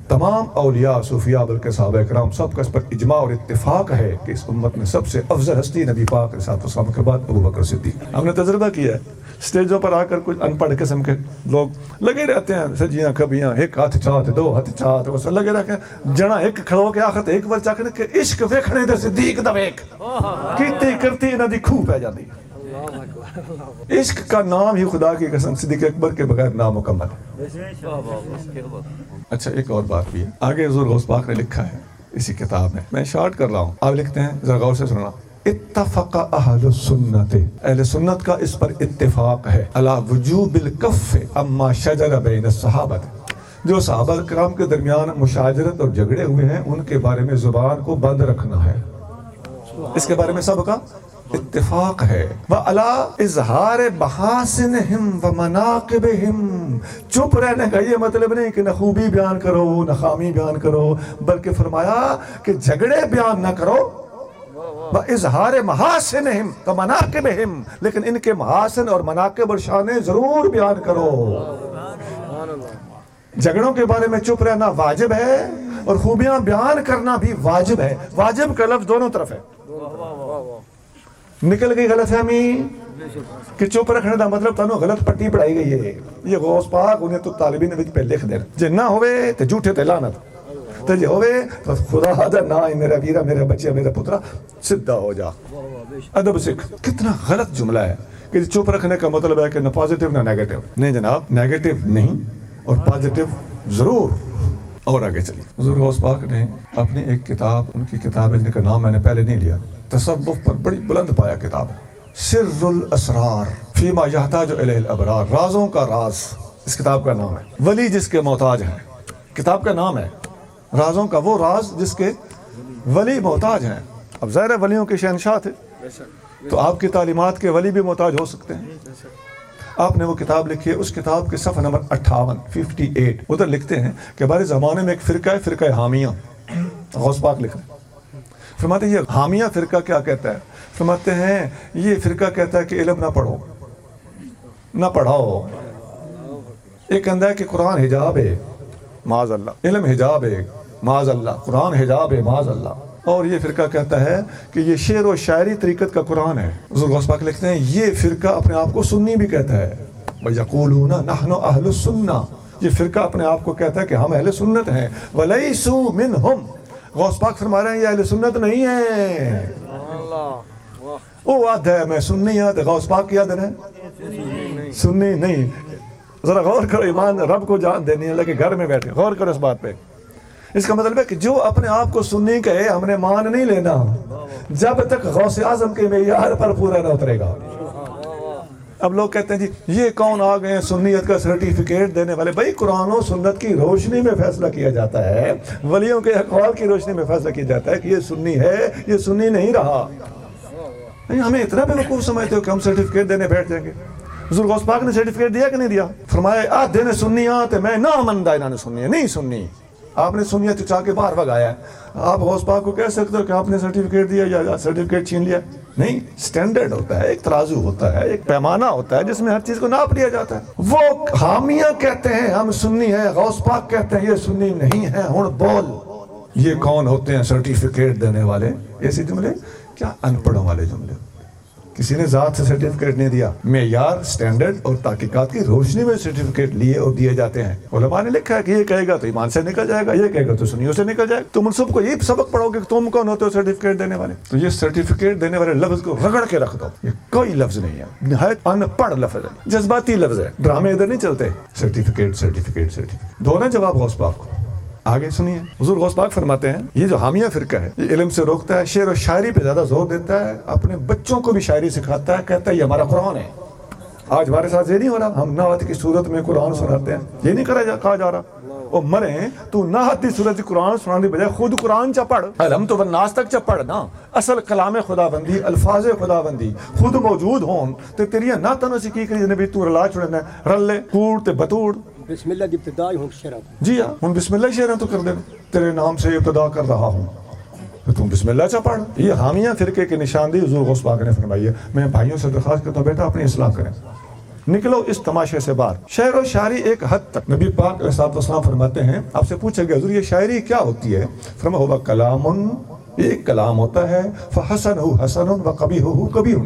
A: تمام اولیاء, صوفیاء, بلکہ صحابہ کرام سب کا اس پر اجماع اور اتفاق ہے کہ اس امت میں سب سے افضل ہستی نبی پاک علیہ السلام کے بعد ابو بکر صدیق. ہم نے تجربہ کیا ہے, اسٹیجوں پر آ کر کچھ ان پڑھ قسم کے لوگ لگے رہتے ہیں, سجیاں کبیاں, ایک ہاتھ چاہتے, 2 ہاتھ چاہتے, وہ لگے رہتے ہیں جنا ایک کھڑو کے آخر ایک بار چاہ کے عشق ویکھنے دے صدیق دا ویکھ کیتی کرتی انہاں دی کھو پہ جاندی. عشق کا نام ہی خدا کی قسم صدیق اکبر کے بغیر نامکمل ہے. اچھا ایک اور بات بھی ہے, آگے حضور غوث پاک نے لکھا ہے اسی کتاب میں, میں شارٹ کر رہا ہوں, آپ لکھتے ہیں ذرا غور سے سننا. اتفق اہل السنت، اہل سنت کا اس پر اتفاق ہے، علی وجوب الکف اما شجر بین الصحابہ، جو صحابہ کرام کے درمیان مشاجرت اور جھگڑے ہوئے ہیں ان کے بارے میں زبان کو بند رکھنا ہے، اس کے بارے میں سب کا اتفاق ہے۔ وَعَلَىٰ إِظْهَارِ مَحَاسِنِهِمْ وَمَنَاقِبِهِمْ، چپ رہنے کا یہ مطلب نہیں کہ نہ خوبی بیان کرو نہ خامی بیان کرو، بلکہ فرمایا کہ جھگڑے بیان نہ کرو، وَإِظْهَارِ مَحَاسِنِهِمْ وَمَنَاقِبِهِمْ، لیکن ان کے محاسن اور مناقب اور شانیں ضرور بیان کرو۔ جھگڑوں کے بارے میں چپ رہنا واجب ہے اور خوبیاں بیان کرنا بھی واجب ہے۔ واجب کا لفظ دونوں طرف ہے۔ نکل گئی غلط فہمی کہ چپ رکھنے دا مطلب تانوں غلط پٹی پڑھائی گئی ہے، یہ غوث پاک انہیں تو طالبین وچ پہ لکھ دے، جے نہ ہوئے تے جھوٹے تے لعنت، تے جے ہوئے تو خدا دا نا ہے میرا ویرا میرا بچہ میرا پترا سدھا ہو جا۔ ادب سکھ، کتنا غلط جملہ ہے کہ چپ رکھنے کا مطلب ہے کہ نہ پازیٹیو نہ نیگیٹو، نہیں جناب، نیگیٹو نہیں اور پازیٹیو ضرور۔ اور آگے چلیے، حضور غوث پاک نے اپنی ایک کتاب، ان کی کتاب جن کا نام میں نے پہلے نہیں لیا، تصوف پر بڑی بلند پایا کتاب، سر الاسرار فیما یحتاج الیہ الابرار، رازوں کا راز اس کتاب کا نام ہے۔ ولی جس کے محتاج ہیں، کتاب کا نام ہے رازوں کا وہ راز جس کے ولی محتاج ہیں۔ اب ظاہر ہے ولیوں کے شہنشاہ تھے تو آپ کی تعلیمات کے ولی بھی محتاج ہو سکتے ہیں۔ آپ نے وہ کتاب لکھی ہے، اس کتاب کے صفحہ نمبر 58 ادھر لکھتے ہیں کہ ہمارے زمانے میں ایک فرقہ ہے، فرقہ حامیہ، غوث پاک لکھ رہے ہیں، فرماتے ہیں یہ حامیہ فرقہ کیا کہتا ہے؟ فرماتے ہیں یہ فرقہ کہتا ہے کہ علم نہ پڑھو نہ پڑھاؤ، ایک کہتا ہے کہ قرآن حجاب ہے معاذ اللہ، علم حجاب ہے معاذ اللہ، قرآن حجاب ہے معاذ اللہ، اور یہ فرقہ کہتا ہے کہ یہ شعر و شاعری طریقت کا قرآن ہے۔ حضور غوث پاک لکھتے ہیں یہ فرقہ اپنے آپ کو سنی بھی کہتا ہے، وَيَقُولُونَ نَحْنُ أَهْلُ السُّنَّةِ، یہ فرقہ اپنے آپ کو کہتا ہے کہ ہم اہل سنت ہیں، وَلَيْسُوا مِنْهُمْ، غوث پاک فرما رہے ہیں یہ اہل سنت نہیں ہیں۔ وہ یاد ہے میں سنی ہوں، غوث پاک کی یاد ہے سنی نہیں۔ ذرا غور کرو، ایمان رب کو جان دینی ہے، لیکن گھر میں بیٹھے غور کرو اس بات پہ۔ اس کا مطلب ہے کہ جو اپنے آپ کو سنی کہے ہم نے مان نہیں لینا جب تک غوث اعظم کے معیار پر پورا نہ اترے گا۔ اب لوگ کہتے ہیں جی یہ کون آ گئے ہیں سنیت کا سرٹیفکیٹ دینے والے؟ بھائی قرآن و سنت کی روشنی میں فیصلہ کیا جاتا ہے، ولیوں کے اقوال کی روشنی میں فیصلہ کیا جاتا ہے کہ یہ سنی ہے یہ سنی نہیں رہا۔ نہیں ہمیں اتنا بے وقوف سمجھتے ہو کہ ہم سرٹیفکیٹ دینے بیٹھ جائیں گے؟ حضور غوث پاک نے سرٹیفکیٹ دیا کہ نہیں دیا؟ فرمایا آدھے نے سنی آتے میں نہ مندہ انہوں نے سنی ہے، نہیں سنی، آپ نے سنیت چچا کے باہر بھگایا ہے۔ آپ غوث پاک کو کہہ سکتے ہو کہ آپ نے سرٹیفکیٹ دیا یا سرٹیفکیٹ چھین لیا؟ نہیں، سٹینڈرڈ ہوتا ہے، ایک ترازو ہوتا ہے، ایک پیمانہ ہوتا ہے جس میں ہر چیز کو ناپ لیا جاتا ہے۔ وہ حامیہ کہتے ہیں ہم سنی ہیں، غوث پاک کہتے ہیں یہ سنی نہیں ہے، ہن بول یہ کون ہوتے ہیں سرٹیفکیٹ دینے والے؟ ایسے جملے کیا ان پڑھوں والے جملے؟ کسی نے ذات سے سرٹیفکیٹ نہیں دیا، معیار سٹینڈرڈ اور تحقیقات کی روشنی میں سرٹیفکیٹ لیے اور دیے جاتے ہیں۔ علماء نے لکھا ہے کہ یہ کہے گا تو ایمان سے نکل جائے گا، یہ کہے گا تو سنیوں سے نکل جائے گا۔ تم ان سب کو یہ سبق پڑھو گے کہ تم کون ہوتے ہو سرٹیفکیٹ دینے والے؟ تو یہ سرٹیفکیٹ دینے والے لفظ کو رگڑ کے رکھ دو، یہ کوئی لفظ نہیں ہے، نہایت ان پڑھ لفظ ہے، جذباتی لفظ ہے، ڈرامے ادھر نہیں چلتے۔ سرٹیفکیٹ سرٹیفکیٹ سرٹیفکیٹ دو نا جواب غوث پاک کو۔ آگے سنیے، حضور غوث پاک فرماتے ہیں یہ جو حامیہ فرقہ ہے یہ علم سے روکتا ہے، شعر و شاعری پہ زیادہ زور دیتا ہے، اپنے بچوں کو بھی شاعری سکھاتا ہے، کہتا ہے یہ ہمارا قرآن ہے۔ آج ہمارے ساتھ یہ نہیں ہو رہا، ہم نعت کی صورت میں قرآن سناتے ہیں، یہ نہیں کہا جا رہا وہ مریں تو نعت کی صورت قرآن سنانے بجائے خود قرآن چا پڑھ، الحمد و الناس تک چا پڑھ نا، اصل کلام خدا بندی، الفاظ خدا بندی خود موجود ہون تو تیریاں نہ تنوں سے کی کری نبی تو رلا چھڑنا رلے کوڑ تے بتوڑ۔
B: بسم اللہ دی ابتدا ہوں شعر،
A: جی ہاں ہن بسم اللہ شعر تو کر دے، تیرے نام سے ابتدا کر رہا ہوں تو تم بسم اللہ چا پڑھ۔ یہ حامیہ فرقے کی نشاندہی حضور غوث پاک نے فرمائی ہے۔ میں بھائیوں سے درخواست کرتا ہوں بیٹا اپنی اصلاح کریں، نکلو اس تماشے سے باہر۔ شعر و شاعری ایک حد تک نبی پاک علیہ الصلوۃ والسلام فرماتے ہیں، آپ سے پوچھا گیا حضور یہ شاعری کیا ہوتی ہے؟ فرمایا ہوا کلام، یہ ایک کلام ہوتا ہے، فحسنہ حسن و قبیحہ قبیح،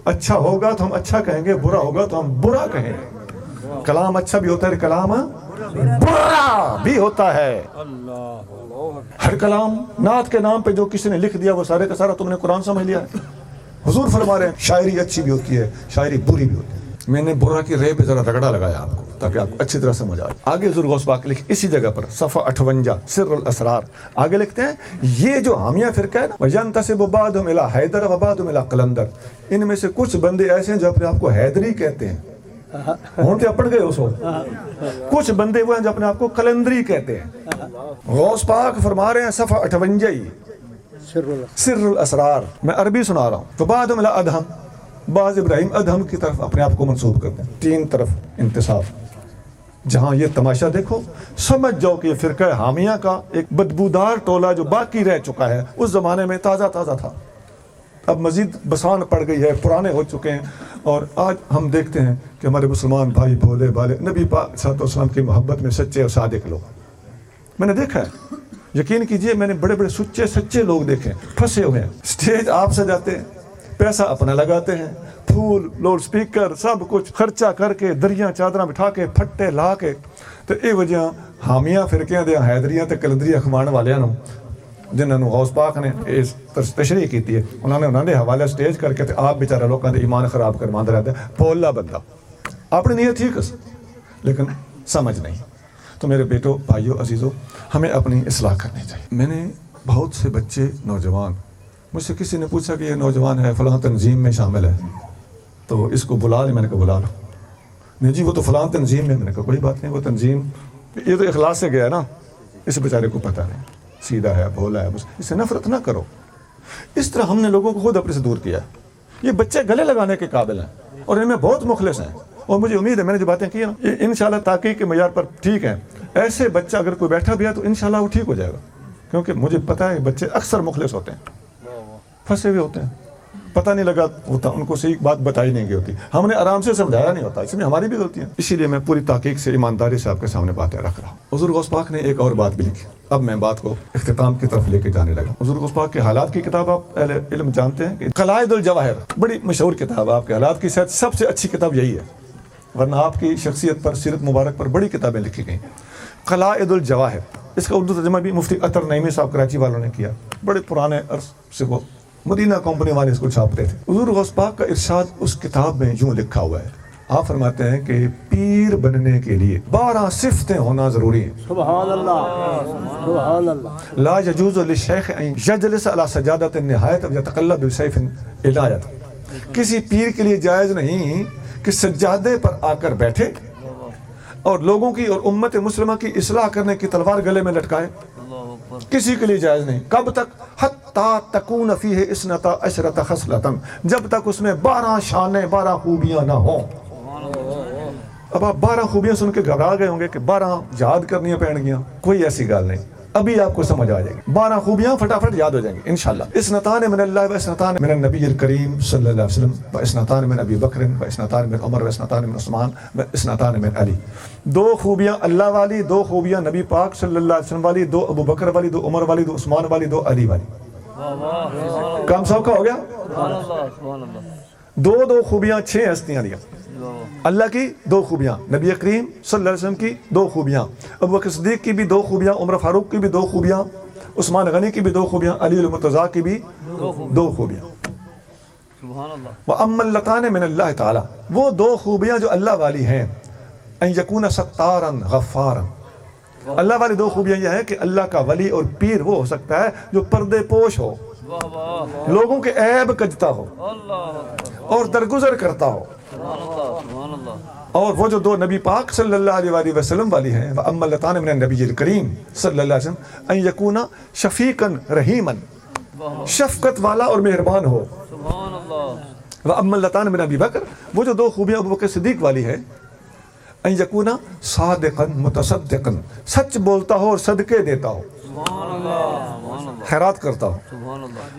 A: اچھا ہوگا تو ہم اچھا کہیں گے، برا ہوگا تو ہم برا کہیں گے۔ کلام اچھا بھی ہوتا ہے، کلام برا بھی ہوتا ہے۔ ہر کلام نعت کے نام پہ جو کسی نے لکھ دیا وہ سارے کا سارا تم نے قرآن سمجھ لیا ہے۔ حضور فرما رہے ہیں شاعری اچھی بھی ہوتی ہے، شاعری بری بھی ہوتی ہے۔ میں نے برا کی رے پہ ذرا رگڑا لگایا آپ کو۔ تاکہ آپ کو اچھی طرح سمجھ آئے. آگے حضور غوث پاک لکھ اسی جگہ پر صفحہ 58 سر الاسرار آگے لکھتے ہیں یہ جو حامیہ فرقہ ہے نا وَيَنْتَسِبُ بَعْضُهُمْ إِلَىٰ حیدر وَبَعْضُهُمْ إِلَىٰ قلندر ان میں سے کچھ بندے ایسے ہیں جو اپنے آپ کو حیدری کہتے ہیں. ہونتے اپڑ گئے اس وقت. کچھ بندے وہ ہیں جو اپنے آپ کو قلندری کہتے ہیں. غوث پاک فرما رہے ہیں صفحہ 58 سر الاسرار میں عربی سنا رہا ہوں. وَبَعْضُهُمْ إِلَىٰ أَدْهَمْ بعض ابراہیم ادہم کی طرف اپنے آپ کو منسوب کرتے ہیں. 3 طرف انتصاب. جہاں یہ تماشا دیکھو سمجھ جاؤ کہ یہ فرقہ حامیہ کا ایک بدبودار ٹولہ جو باقی رہ چکا ہے اس زمانے میں تازہ تھا. اب مزید بسان پڑ گئی ہے, پرانے ہو چکے ہیں. اور آج ہم دیکھتے ہیں کہ ہمارے مسلمان بھائی بھولے بالے نبی پاک صلی اللہ علیہ وسلم کی محبت میں سچے اور صادق لوگ میں نے دیکھا ہے. یقین کیجئے میں نے بڑے بڑے سچے لوگ دیکھے پھنسے ہوئے ہیں. اسٹیج آپ سجاتے ہیں, پیسہ اپنا لگاتے ہیں, پھول لاؤڈ سپیکر سب کچھ خرچہ کر کے دریاں چادراں بٹھا کے پھٹے لا کے تو یہ وجہ حامیہ فرقیاں دے حیدریاں تے قلندریاں کھمان والیاں نوں جنہاں نوں غوث پاک نے اس تشریح کیتی ہے انہوں نے حوالے سٹیج کر کے تے آپ بیچارے لوکاں دے ایمان خراب کرواندے رہتے ہیں. بھولا بندہ اپنی نیت ٹھیک ہے لیکن سمجھ نہیں. تو میرے بیٹوں بھائیوں عزیزوں ہمیں اپنی اصلاح کرنی چاہیے. میں نے بہت سے بچے نوجوان مجھ سے کسی نے پوچھا کہ یہ نوجوان ہے فلاں تنظیم میں شامل ہے تو اس کو بلا لیں. میں نے کہا بلا لو. نہیں جی وہ تو فلاں تنظیم میں نے کہا کوئی بات نہیں وہ تنظیم یہ تو اخلاص سے گیا نا اس بیچارے کو پتہ نہیں سیدھا ہے بھولا ہے بس اس سے نفرت نہ کرو. اس طرح ہم نے لوگوں کو خود اپنے سے دور کیا. یہ بچے گلے لگانے کے قابل ہیں اور ان میں بہت مخلص ہیں اور مجھے امید ہے میں نے جو باتیں کی ہیں نا یہ انشاءاللہ تحقیق کے معیار پر ٹھیک ہیں. ایسے بچہ اگر کوئی بیٹھا بھی ہے تو انشاءاللہ وہ ٹھیک ہو جائے گا کیونکہ مجھے پتہ ہے بچے اکثر مخلص ہوتے ہیں پھنسے ہوئے ہوتے ہیں پتہ نہیں لگا ہوتا ان کو صحیح بات بتائی نہیں گئی ہوتی ہم نے آرام سے سمجھایا نہیں ہوتا اس میں ہماری بھی غلطی ہے. اسی لیے میں پوری تحقیق سے ایمانداری سے آپ کے سامنے باتیں رکھ رہا ہوں. حضور غوث پاک نے ایک اور بات بھی لکھی. اب میں بات کو اختتام کی طرف لے کے جانے لگا. حضور غوث پاک کے حالات کی کتاب آپ اہل علم جانتے ہیں کہ قلائد الجواہر بڑی مشہور کتاب. آپ کے حالات کی شاید سب سے اچھی کتاب یہی ہے ورنہ آپ کی شخصیت پر سیرت مبارک پر بڑی کتابیں لکھی گئیں. قلائد الجواہر اس کا اردو ترجمہ بھی مفتی عطر نعیمی صاحب کراچی والوں نے کیا. بڑے پرانے عرص سے وہ مدینہ کمپنی والے اس کو چھاپتے تھے. حضور غوث پاک کا ارشاد اس کتاب میں یوں لکھا ہوا ہے. آپ فرماتے ہیں کہ پیر بننے کے لیے 12 صفتیں ہونا ضروری ہیں.
B: سبحان اللہ سبحان اللہ.
A: لا يجوز للشیخ ان یجلس علی سجادۃ النہایت یتقلب بسیف الایت. کسی پیر کے لیے جائز نہیں کہ سجادے پر آ کر بیٹھے اور لوگوں کی اور امت مسلمہ کی اصلاح کرنے کی تلوار گلے میں لٹکائے. کسی کے لیے جائز نہیں. کب تک؟ حتی تکون فیہ اثنتا عشرۃ خصلۃ جب تک اس میں 12 شانیں 12 خوبیاں نہ ہوں. اب آپ 12 خوبیاں سن کے گھبرا گئے ہوں گے کہ 12 یاد کرنیاں پڑیں گیاں. کوئی ایسی گال نہیں. ابھی آپ کو سمجھ آ جائے گی. 12 خوبیاں فٹافٹ یاد ہو جائیں گی انشاءاللہ. اثنتان من اللہ و اثنتان من النبی الکریم صلی اللہ علیہ وسلم و اثنتان من ابی بکر و اثنتان من عمر و اثنتان من عثمان و اثنتان من علی. 2 خوبیاں اللہ والی, 2 خوبیاں نبی پاک صلی اللہ علیہ وسلم والی, 2 ابو بکر والی, 2 عمر والی, 2 عثمان والی, 2 علی والی. کام سوکھا ہو گیا. 2 خوبیاں 6 ہستیاں دیا. اللہ کی 2 خوبیاں, نبی کریم صلی اللہ علیہ وسلم کی 2 خوبیاں, ابو بکر صدیق کی بھی 2 خوبیاں, عمر فاروق کی بھی 2 خوبیاں, عثمان غنی کی بھی 2 خوبیاں, علی المرتضیٰ کی بھی 2 خوبیاں. وَأَمَّا اللَّتَانِ مِنَ اللَّهِ تعالیٰ وہ 2 خوبیاں جو اللہ والی ہیں. ان یکون ستارا غفارا. اللہ والی 2 خوبیاں یہ ہیں کہ اللہ کا ولی اور پیر وہ ہو سکتا ہے جو پردے پوش ہو, لوگوں کے عیب کجتا ہو اور درگزر کرتا ہو. اور وہ جو 2 نبی پاک صلی اللہ علیہ وسلم والی ہیں. وَأَمَّا اللَّتَانِ مِنَ النَّبِيِّ الْكَرِيمِ صلی اللہ علیہ وسلم ان یکون شفیقا رحیما شفقت والا اور مہربان ہو. وَأَمَّا اللَّتَانِ مِنَ ابی بکر وہ جو 2 خوبیاں ابو بکر صدیق والی ہے. ان یکون صادقا متصدقا سچ بولتا ہو اور صدقے دیتا ہو, خیرات کرتا ہو.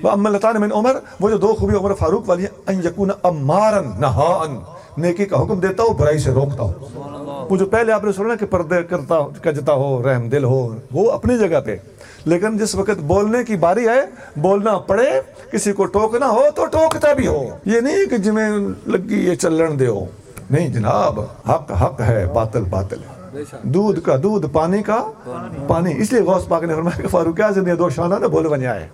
A: وَأَمَّا اللَّتَانِ مِنْ عمر وہ جو 2 خوبیاں عمر فاروق والی ہیں. ان یکون امارا نہاء نیکی کا حکم دیتا ہو برائی سے روکتا ہو. وہ جو پہلے آپ نے سنا کہ پردے کرتا کجتا ہو رحم دل ہو وہ اپنی جگہ پہ, لیکن جس وقت بولنے کی باری آئے بولنا پڑے کسی کو ٹوکنا ہو تو ٹوکتا بھی ہو. یہ نہیں کہ جمیں لگی یہ چلن دے ہو. نہیں جناب, حق حق ہے باطل باطل ہے. دودھ کا دودھ پانی کا پانی. اس لیے غوث پاک نے فرمایا کہ فاروق اعظم نے 2 شانہ نہ بول بنیا ہے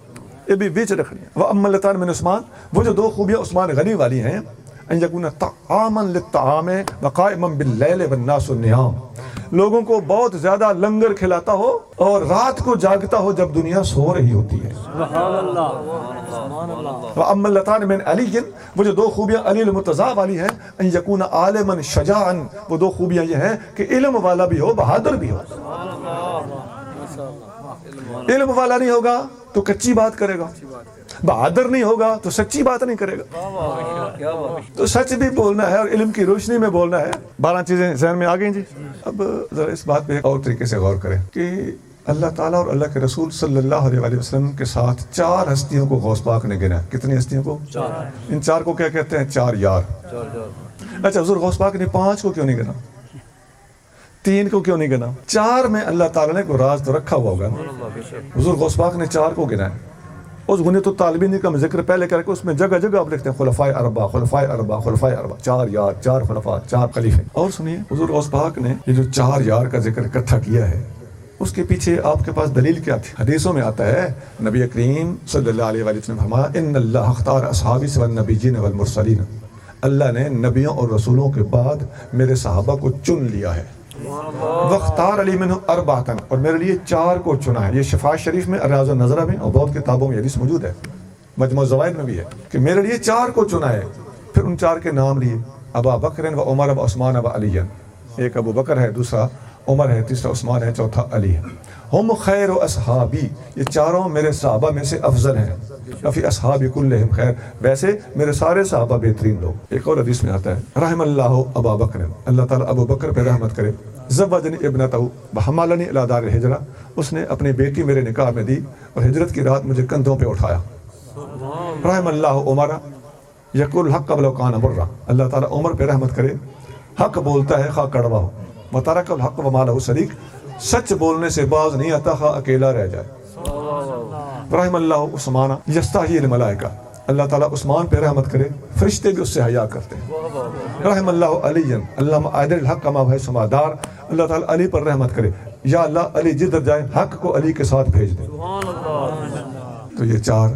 A: یہ بھی بیچ رکھنی ہے. وَأَمَّا اللَّتَانِ مِنْ عثمان وہ جو 2 خوبیاں عثمان غنی والی ہیں. ان یکون طعاما للطعام وقائما باللیل والناس نیام، لوگوں کو بہت زیادہ لنگر کھلاتا ہو اور رات کو جاگتا ہو جب دنیا سو رہی ہوتی ہے۔
B: سبحان اللہ سبحان اللہ۔
A: وَأَمَّا اللَّتَانِ مِنْ عَلِيٍّ، وہ جو دو خوبیاں علی المرتضیٰ والی ہیں، ان یکون عالما شجاعا، وہ دو خوبیاں یہ ہیں کہ علم والا بھی ہو بہادر بھی ہو۔ علم والا نہیں ہوگا تو کچی بات کرے گا، بہادر نہیں ہوگا تو سچی بات نہیں کرے گا۔ تو سچ بھی بولنا ہے اور علم کی روشنی میں بولنا ہے۔ 12 چیزیں ذہن میں آ گئیں جی۔ اب ذرا اس بات پہ اور طریقے سے غور کریں کہ اللہ تعالیٰ اور اللہ کے رسول صلی اللہ علیہ وآلہ وسلم کے ساتھ 4 ہستیوں کو غوث پاک نے گنا۔ کتنی ہستیوں کو؟ 4۔ ان 4 کو کیا کہتے ہیں؟ 4 یار۔ اچھا حضور غوث پاک نے 5 کو کیوں نہیں گنا؟ 3 کو کیوں نہیں گنا؟ 4 میں اللہ تعالیٰ نے کوئی راز تو رکھا ہوا ہوگا۔ حضور غوث پاک نے 4 کو گنا ہے۔ اس غنیت الطالبین کا ذکر پہلے کر کے اس میں جگہ جگہ آپ لکھتے ہیں خلفائے اربعہ، خلفائے اربعہ، خلفائے اربعہ، 4 یار، 4 خلفاء، 4 خلیفے۔ اور سنیے حضور غوث پاک نے یہ جو 4 یار کا ذکر اکٹھا کیا ہے، اس کے پیچھے آپ کے پاس دلیل کیا تھی؟ حدیثوں میں آتا ہے نبی کریم صلی اللہ علیہ وآلہ وسلم نے فرمایا ان اللہ اختار اصحابی سوى النبیین والمرسلین، اللہ نے نبیوں اور رسولوں کے بعد میرے صحابہ کو چن لیا ہے۔ وختار علی منہ اربعۃ، اور میرے لیے 4 کو چنا ہے۔ یہ شفاء شریف میں، ریاض النظرہ میں اور بہت کتابوں میں حدیث موجود ہے، مجموع الزوائد میں بھی ہے کہ میرے لیے 4 کو چنا ہے۔ پھر ان 4 کے نام لیے، ابا بکر و عمر و عثمان و علی، ایک ابو بکر ہے، دوسرا عمر ہے، تیسرا عثمان ہے، چوتھا علی ہے۔ ہم خیر و اصحابی، یہ 4 میرے صحابہ میں سے افضل ہیں۔ فی اصحابی کلہم خیر، ویسے میرے سارے صحابہ بہترین لوگ۔ ایک اور حدیث میں آتا ہے رحم اللہ ابا بکر، اللہ تعالیٰ ابو بکر پہ رحمت کرے، زوجنی ابنتہ وحملنی الی دار الہجرہ، اس نے اپنی بیٹی میرے نکاح میں دی اور ہجرت کی رات مجھے کندھوں پہ اٹھایا۔ رحم اللہ عمر یقول الحق ولو کان مرا، اللہ تعالیٰ عمر پہ رحمت کرے، حق بولتا ہے خواہ کڑوا ہو، وترک الحق وما لہ شریک، سچ بولنے سے باز نہیں آتا خواہ اکیلا رہ جائے۔ رحم اللہ عثمان یستحیی الملائکہ، اللہ تعالیٰ عثمان پہ رحمت کرے، فرشتے بھی اس سے حیا کرتے ہیں۔ رحم اللہ علی، اللہ عادل الحق ما بھائی سمادار، اللہ تعالیٰ علی پر رحمت کرے، یا اللہ علی جدھر جائے حق کو علی کے ساتھ بھیج دے۔ تو یہ 4،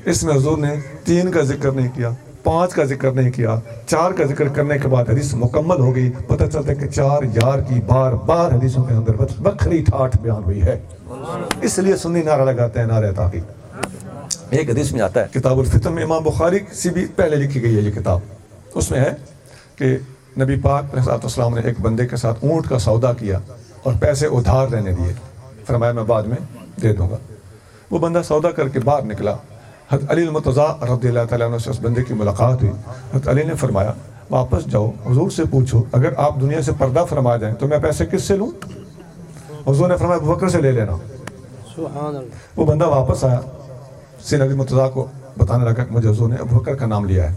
A: اس میں حضور نے 3 کا ذکر نہیں کیا، 5 کا ذکر نہیں کیا، 4 کا ذکر کرنے کے بعد حدیث مکمل ہو گئی۔ پتہ چلتا ہے کہ 4 یار کی بار بار حدیثوں کے اندر بکھری ٹھاٹھ بیان ہوئی ہے، اس لیے سنی نعرہ لگاتے ہیں نعرہ تحقیق۔ ایک حدیث میں آتا ہے کتاب الفتن میں، امام بخاری سے بھی پہلے لکھی گئی ہے یہ کتاب، اس میں ہے کہ نبی پاک علیہ السلام نے ایک بندے کے ساتھ اونٹ کا سودا کیا اور پیسے ادھار لینے دیے، فرمایا میں بعد میں دے دوں گا۔ وہ بندہ سودا کر کے باہر نکلا، حضرت علی المرتضیٰ رضی اللہ تعالیٰ عنہ سے اس بندے کی ملاقات ہوئی۔ حضرت علی نے فرمایا واپس جاؤ، حضور سے پوچھو اگر آپ دنیا سے پردہ فرما جائیں تو میں پیسے کس سے لوں؟ حضور نے فرمایا ابو بکر سے لے لینا۔
B: سبحان اللہ۔
A: وہ بندہ واپس آیا، سین علی مرتضیٰ کو بتانے لگا کہ مجھے حضور نے ابو بکر کا نام لیا ہے۔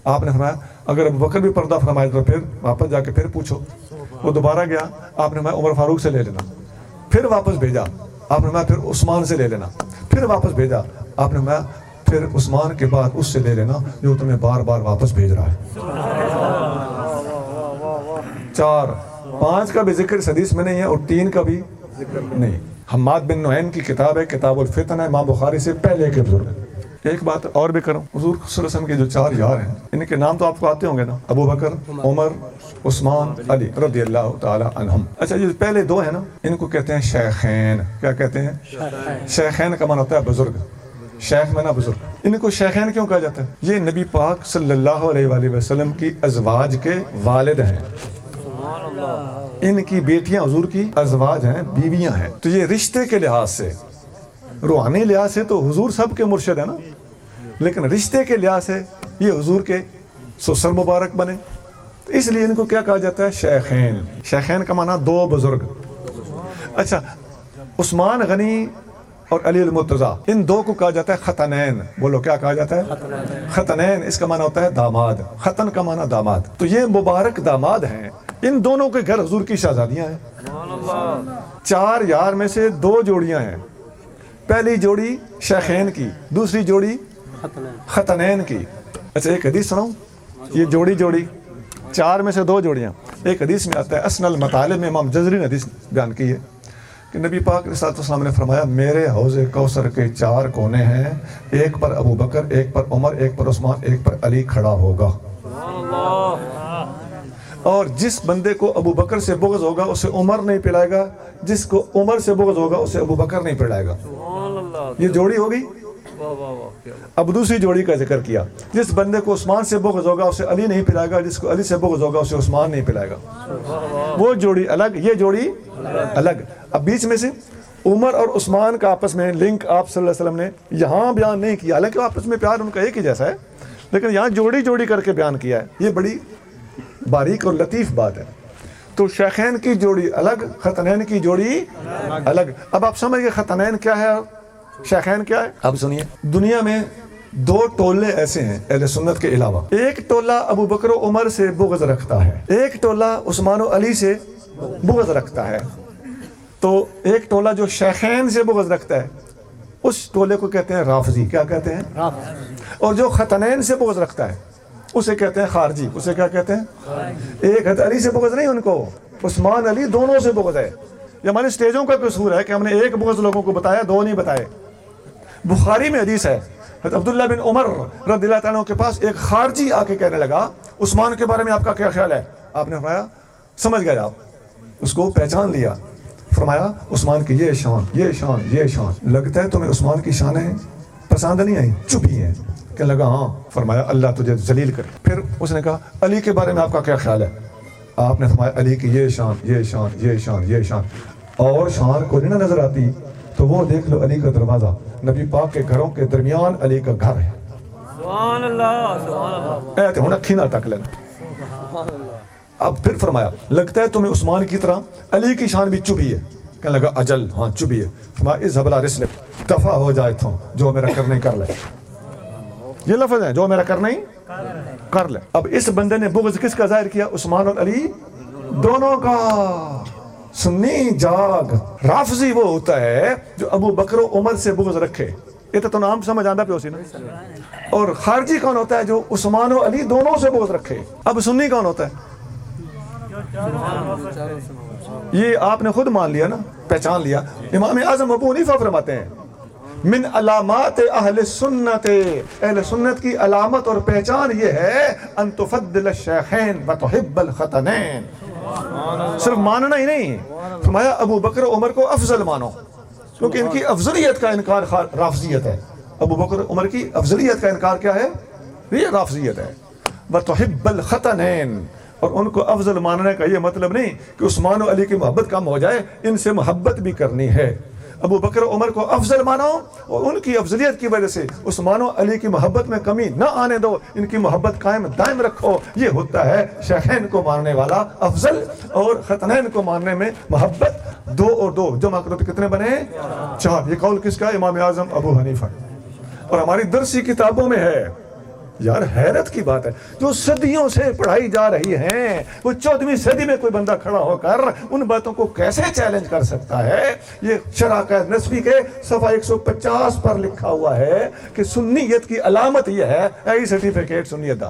A: آپ نے فرمایا اگر ابو بکر بھی پردہ فرمائے تو پھر واپس جا کے پھر پوچھو۔ وہ دوبارہ گیا، آپ نے فرمایا عمر فاروق سے لے لینا، پھر واپس بھیجا، آپ نے فرمایا پھر عثمان سے لے لینا، پھر واپس بھیجا، آپ نے فرمایا پھر عثمان کے بعد اس سے لے لینا جو تمہیں بار بار واپس بھیج رہا ہے۔ 4 5 کا بھی ذکر اس حدیث میں نہیں ہے اور 3 کا بھی ذکر نہیں۔ حماد بن نعیم کی کتاب ہے کتاب الفتن ہے، امام بخاری سے پہلے کے بزرگ۔ ایک بات اور بھی کروں، حضور صلی اللہ علیہ وسلم کے جو 4 یار ہیں ان کے نام تو آپ کو آتے ہوں گے نا، ابو بکر، عمر، عثمان، علی رضی اللہ تعالی عنہم۔ اچھا یہ پہلے 2 ہیں نا، ان کو کہتے ہیں شیخین۔ کیا کہتے ہیں؟ شیخین کا معنی ہوتا ہے بزرگ، شیخ میں نا بزرگ۔ ان کو شیخین کیوں کہا جاتا ہے؟ یہ نبی پاک صلی اللہ علیہ وآلہ وسلم کی ازواج کے والد ہیں، ان کی بیٹیاں حضور کی ازواج ہیں، بیویاں ہیں۔ تو یہ رشتے کے لحاظ سے، روحانی لحاظ سے تو حضور سب کے مرشد ہے نا، لیکن رشتے کے لحاظ سے یہ حضور کے سسر مبارک بنے، تو اس لیے ان کو کیا کہا جاتا ہے؟ شیخین۔ شیخین کا معنی 2 بزرگ۔ اچھا عثمان غنی اور علی المرتضیٰ، ان 2 کو کہا جاتا ہے ختنین۔ بولو کیا کہا جاتا ہے؟ ختنین۔ اس کا معنی ہوتا ہے داماد، ختن کا معنی داماد۔ تو یہ مبارک داماد ہیں، ان دونوں کے گھر حضور کی شہزادیاں ہیں۔ 4 یار میں سے 2 جوڑیاں ہیں، پہلی جوڑی شیخین کی، دوسری جوڑی ختنین کی۔ اچھا ایک حدیث سناؤں، یہ جوڑی 4 میں سے 2 جوڑیاں۔ ایک حدیث میں آتا ہے اسن المطالب میں، امام جزری نے حدیث بیان کی ہے کہ نبی پاک علیہ السلام نے فرمایا میرے حوض کوثر کے 4 کونے ہیں، ایک پر ابو بکر، ایک پر عمر، ایک پر عثمان، ایک پر علی کھڑا ہوگا۔ اور جس بندے کو ابو بکر سے بغض ہوگا اسے عمر نہیں پلائے گا، جس کو عمر سے بغض ہوگا اسے ابو بکر نہیں پلائے گا۔ یہ جوڑی ہوگی۔ اب دوسری جوڑی کا ذکر کیا، جس بندے کو عثمان سے بغض ہوگا اسے علی نہیں پلائے گا، جس کو علی سے بغض ہوگا اسے عثمان نہیں پلائے گا۔ وہ جوڑی الگ، یہ جوڑی الگ۔ اب بیچ میں سے عمر اور عثمان کا آپس میں لنک آپ صلی اللہ علیہ وسلم نے یہاں بیان نہیں کیا، حالانکہ آپس میں پیار ان کا ایک ہی جیسا ہے، لیکن یہاں جوڑی جوڑی کر کے بیان کیا ہے۔ یہ بڑی باریک اور لطیف بات ہے۔ تو شیخین کی جوڑی الگ، ختنین کی جوڑی الگ۔ اب آپ سمجھ گئے ختنین کیا ہے، شیخین کیا ہے؟ اب سنیے، دنیا میں دو ٹولے ایسے ہیں اہل سنت کے علاوہ، ایک ٹولہ ابو بکر و عمر سے بغض رکھتا ہے، ایک ٹولہ عثمان و علی سے بغض رکھتا ہے۔ تو ایک ٹولہ جو شیخین سے بغض رکھتا ہے اس ٹولے کو کہتے ہیں رافضی۔ کیا کہتے ہیں؟ اور جو ختنین سے بغض رکھتا ہے اسے کہتے ہیں خارجی۔ اسے کیا کہتے ہیں؟ ایک حضرت علی سے بغض نہیں، ان کو عثمان علی دونوں سے بغض ہے۔ یہ ہمارے اسٹیجوں کا قصور ہے کہ ہم نے ایک بغض لوگوں کو بتایا، دو نہیں بتائے۔ بخاری میں حدیث ہے، حضرت عبداللہ بن عمر رضی اللہ تعالیٰ عنہ کے پاس ایک خارجی آ کے کہنے لگا عثمان کے بارے میں آپ کا کیا خیال ہے؟ آپ نے فرمایا، سمجھ گئے آپ، اس کو پہچان لیا، فرمایا عثمان کی یہ شان، یہ شان، یہ شان، لگتا ہے تمہیں عثمان کی شانیں پسند نہیں آئی؟ چپ ہی ہیں۔ کہنے لگا ہاں۔ فرمایا اللہ تجھے ذلیل کرے۔ پھر اس نے کہا علی کے بارے میں آپ کا کیا خیال ہے؟ آپ نے فرمایا علی کی یہ شان، یہ شان، یہ شان، یہ شان، اور شان کو نہیں نظر آتی تو وہ دیکھ لو علی کا دروازہ، نبی پاک کے گھروں کے درمیان علی کا گھر ہے۔
B: سبحان اللہ، سبحان اللہ۔
A: اے تو ہن اکھی نہ تک لینا۔ اب پھر فرمایا لگتا ہے تمہیں عثمان کی طرح علی کی شان بھی چبھی ہے؟ کہنے لگا اجل ہاں چبھی ہے۔ فرمایا اذهب الى رسلک، دفع ہو جائے تھوں، جو میرا کرنا ہی کر لے۔ یہ لفظ ہے، جو میرا کرنا ہی کر لے۔ اب اس بندے نے بغض کس کا ظاہر کیا؟ عثمان اور علی دونوں کا۔ سنی جاگ، رافضی وہ ہوتا ہے جو ابو بکر و عمر سے بغض رکھے، یہ تو نام سمجھ آندہ پہ ہوسی نا۔ اور خارجی کون ہوتا ہے؟ جو عثمان و علی دونوں سے بغض رکھے۔ اب سنی کون ہوتا ہے؟ یہ آپ نے خود مان لیا نا، پہچان لیا۔ امام اعظم ابو حنیفہ فرماتے ہیں من علامات اہل سنت، اہل سنت کی علامت اور پہچان یہ ہے ان تفضل الشیخین وتحب الختنین۔ صرف ماننا ہی نہیں، فرمایا ابو بکر عمر کو افضل مانو، کیونکہ ان کی افضلیت کا انکار رافضیت ہے۔ ابو بکر عمر کی افضلیت کا انکار کیا ہے؟ یہ رافضیت ہے۔ وتحب الختنین، اور ان کو افضل ماننے کا یہ مطلب نہیں کہ عثمان و علی کی محبت کم ہو جائے، ان سے محبت بھی کرنی ہے۔ ابو بکر عمر کو افضل مانو اور ان کی افضلیت کی وجہ سے عثمان و علی کی محبت میں کمی نہ آنے دو، ان کی محبت قائم دائم رکھو۔ یہ ہوتا ہے شیخین کو ماننے والا افضل، اور ختنین کو ماننے میں محبت۔ دو اور دو جمع کرو تو کتنے بنے؟ چار۔ یہ قول کس کا؟ امام اعظم ابو حنیفہ۔ اور ہماری درسی کتابوں میں ہے۔ یار حیرت کی بات ہے، جو صدیوں سے پڑھائی جا رہی ہیں، وہ 14ویں صدی میں کوئی بندہ کھڑا ہو کر ان باتوں کو کیسے چیلنج کر سکتا ہے؟ یہ شرح قید نسبی کے صفحہ 150 پر لکھا ہوا ہے کہ سنیت کی علامت یہ ہے، اے سرٹیفکیٹ سنیت دا۔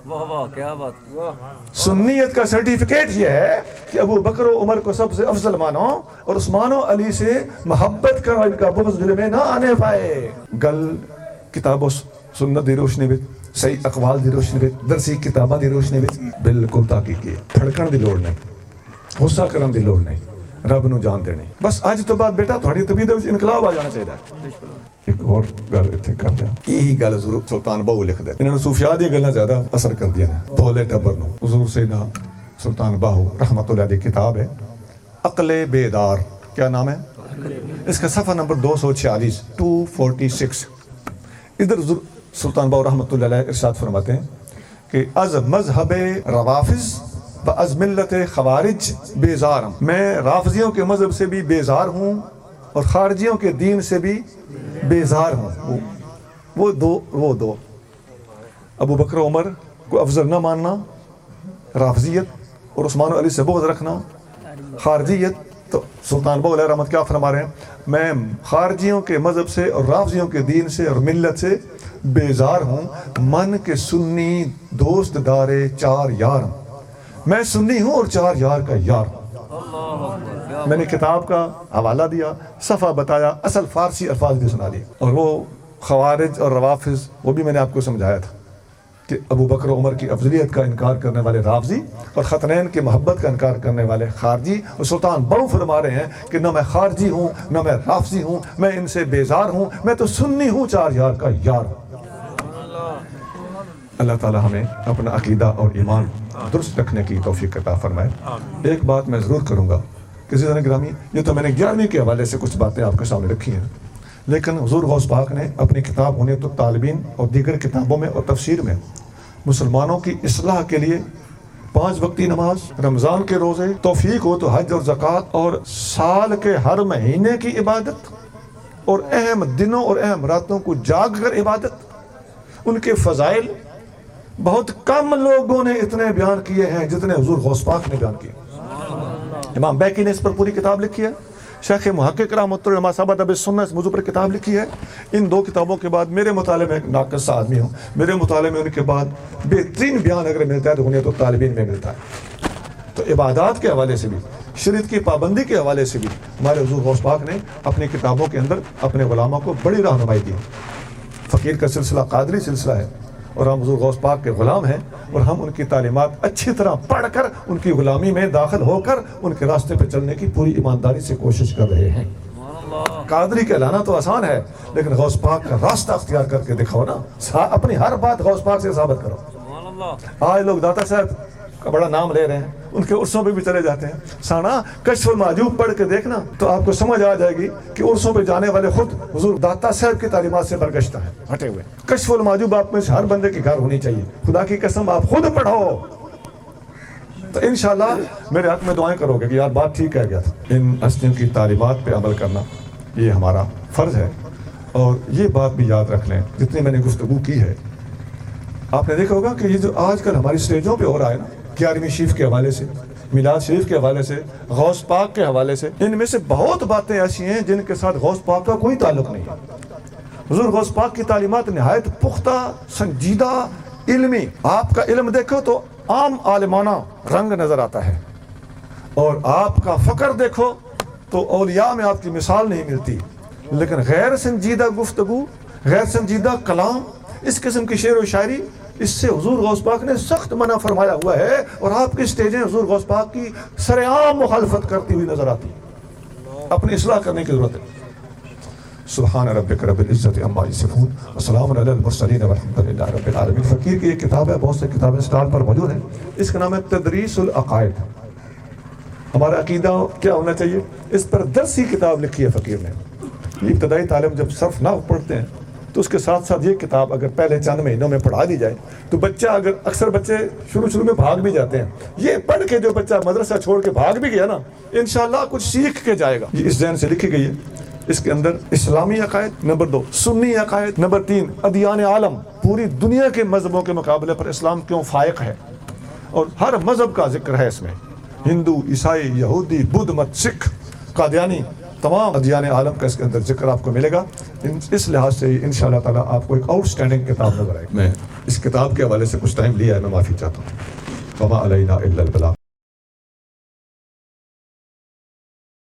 B: واہ واہ کیا بات۔
A: سنیت کا سرٹیفکیٹ یہ ہے کہ ابو بکر و عمر کو سب سے افضل مانو اور عثمان و علی سے محبت کرو، ان کا بغض دل میں نہ آنے پائے۔ گل کتاب و سنت دی روشنی وچ، صحیح اقوال دی روشنی وچ، درسی کتاباں دی روشنی وچ بالکل تحقیق کی، پھڑکن دی لوڑ نہیں، غصہ کرن دی لوڑ نہیں، رب نو جان دے نہیں۔ بس اج تو بعد بیٹا تھوڑی طبیعت وچ انقلاب آ جانا چاہیے۔ ایک اور گل اتنے کر دیا، یہی گل حضور سلطان بہو لکھ دے، انہوں نے صوفیاء دی گلاں زیادہ اثر کر دیا نے بھولے ٹبر نو۔ حضور سیدنا سلطان بہو رحمۃ اللہ علیہ کتاب ہے عقل بیدار، کیا نام ہے اس کا؟ صفحہ نمبر 246 246۔ ادھر سلطان باؤ رحمۃ اللہ علیہ ارشاد فرماتے ہیں کہ از مذہب روافظ و از ملت خوارج بیزارم، میں رافضیوں کے مذہب سے بھی بیزار ہوں اور خارجیوں کے دین سے بھی بیزار ہوں۔ وہ دو ابو بکر عمر کو افضل نہ ماننا رافضیت، اور عثمان و علی سے بغض رکھنا خارجیت۔ تو سلطان باؤ علیہ رحمت کیا فرما رہے ہیں؟ میں خارجیوں کے مذہب سے اور رافضیوں کے دین سے اور ملت سے بیزار ہوں، من کے سنی دوست دارے چار یار، میں سنی ہوں اور چار یار کا یار ہوں۔ میں نے کتاب کا حوالہ دیا، صفحہ بتایا، اصل فارسی الفاظ بھی سنا دیے، اور وہ خوارج اور روافظ وہ بھی میں نے آپ کو سمجھایا تھا کہ ابو بکر عمر کی افضلیت کا انکار کرنے والے رافضی اور ختنین کی محبت کا انکار کرنے والے خارجی، اور سلطان بڑو فرما رہے ہیں کہ نہ میں خارجی ہوں نہ میں رافضی ہوں، میں ان سے بیزار ہوں، میں تو سنی ہوں، چار یار کا یار ہوں۔ اللہ تعالی ہمیں اپنا عقیدہ اور ایمان درست رکھنے کی توفیق عطا فرمائے۔ ایک بات میں ضرور کروں گا کسی طرح گرامی، یہ تو میں نے 11ویں کے حوالے سے کچھ باتیں آپ کے سامنے رکھی ہیں، لیکن حضور غوث پاک نے اپنی کتاب عنایت الطالبین اور دیگر کتابوں میں اور تفسیر میں مسلمانوں کی اصلاح کے لیے 5 وقتی نماز، رمضان کے روزے، توفیق ہو تو حج اور زکوٰۃ، اور سال کے ہر مہینے کی عبادت، اور اہم دنوں اور اہم راتوں کو جاگ کر عبادت، ان کے فضائل بہت کم لوگوں نے اتنے بیان کیے ہیں جتنے حضور غوث پاک نے بیان کیے۔ امام بیکی نے اس پر پوری کتاب لکھی ہے، شیخ محقق رحمۃ اللہ علیہ ثابت بالسنہ اس موضوع پر کتاب لکھی ہے۔ ان 2 کتابوں کے بعد میرے مطالعے میں، ایک ناقص سا آدمی ہوں، میرے مطالعے میں ان کے بعد بہترین بیان اگر ملتا ہے تو عنایت الطالبین میں ملتا ہے۔ تو عبادات کے حوالے سے بھی، شریعت کی پابندی کے حوالے سے بھی ہمارے حضور غوث پاک نے اپنی کتابوں کے اندر اپنے غلاموں کو بڑی رہنمائی دی۔ فقیر کا سلسلہ قادری سلسلہ ہے، اور ہم حضور غوث پاک کے غلام ہیں، اور ہم ان کی تعلیمات اچھی طرح پڑھ کر ان کی غلامی میں داخل ہو کر ان کے راستے پہ چلنے کی پوری ایمانداری سے کوشش کر رہے ہیں۔ قادری کہلانا تو آسان ہے، لیکن غوث پاک کا راستہ اختیار کر کے دکھاؤ نا، اپنی ہر بات غوث پاک سے ثابت کرو۔ آج لوگ داتا صاحب کا بڑا نام لے رہے ہیں، ان کے عرصوں پہ بھی چلے جاتے ہیں۔ سانا کشف المحجوب پڑھ کے دیکھنا تو آپ کو سمجھ آ جائے گی کہ عرصوں پہ جانے والے خود حضور داتا صاحب کی تعلیمات سے برگشتہ ہیں، ہٹے ہوئے۔ کشف المحجوب آپ میں سے ہر بندے کی گھر ہونی چاہیے، خدا کی قسم آپ خود پڑھو تو انشاءاللہ میرے حق میں دعائیں کرو گے کہ یار بات ٹھیک کہہ گیا تھا۔ ان ہستیوں کی تعلیمات پہ عمل کرنا یہ ہمارا فرض ہے، اور یہ بات بھی یاد رکھ لیں جتنی میں نے گفتگو کی ہے۔ آپ نے دیکھا ہوگا کہ یہ جو آج کل ہماری اسٹیجوں پہ ہو رہا ہے نا، 11ویں شریف کے حوالے سے، میلاد شریف کے حوالے سے، غوث پاک کے حوالے سے، ان میں سے بہت باتیں ایسی ہیں جن کے ساتھ غوث پاک کا کوئی تعلق نہیں ہے۔ حضور غوث پاک کی تعلیمات نہایت پختہ، سنجیدہ، علمی۔ آپ کا علم دیکھو تو عام عالمانہ رنگ نظر آتا ہے، اور آپ کا فقر دیکھو تو اولیاء میں آپ کی مثال نہیں ملتی۔ لیکن غیر سنجیدہ گفتگو، غیر سنجیدہ کلام، اس قسم کی شعر و شاعری، اس سے حضور غوث پاک نے سخت منع فرمایا ہوا ہے، اور آپ کی سٹیجیں حضور غوث پاک کی سرعام مخالفت کرتی ہوئی نظر آتی۔ اپنی اصلاح کرنے کی ضرورت ہے۔ سبحان ربک رب العزت عما یصفون وسلام علی المرسلین والحمد للہ رب العالمین۔ فقیر کی ایک کتاب ہے، بہت سے کتابیں اسٹال پر موجود ہیں، اس کا نام ہے تدریس العقائد۔ ہمارا عقیدہ کیا ہونا چاہیے، اس پر درسی کتاب لکھی ہے فقیر نے۔ یہ ابتدائی طالب جب صرف نحو پڑھتے ہیں تو اس کے ساتھ ساتھ یہ کتاب اگر پہلے چند مہینوں میں پڑھا دی جائے تو بچہ، اگر اکثر بچے شروع میں بھاگ بھی جاتے ہیں، یہ پڑھ کے جو بچہ مدرسہ چھوڑ کے بھاگ بھی گیا نا، انشاءاللہ کچھ سیکھ کے جائے گا۔ یہ اس ذہن سے لکھی گئی ہے۔ اس کے اندر اسلامی عقائد نمبر 2، سنی عقائد نمبر 3، ادیان عالم، پوری دنیا کے مذہبوں کے مقابلے پر اسلام کیوں فائق ہے، اور ہر مذہب کا ذکر ہے اس میں، ہندو، عیسائی، یہودی، بدھ مت، سکھ، قادیانی، تمام ادیان عالم کا اس کے اندر ذکر آپ کو ملے گا۔ اس لحاظ سے انشاءاللہ تعالیٰ آپ کو ایک آؤٹ اسٹینڈنگ کتاب نظر آئے گی۔ میں اس کتاب کے حوالے سے کچھ ٹائم لیا ہے، میں معافی چاہتا ہوں۔ وما علینا الا البلاغ۔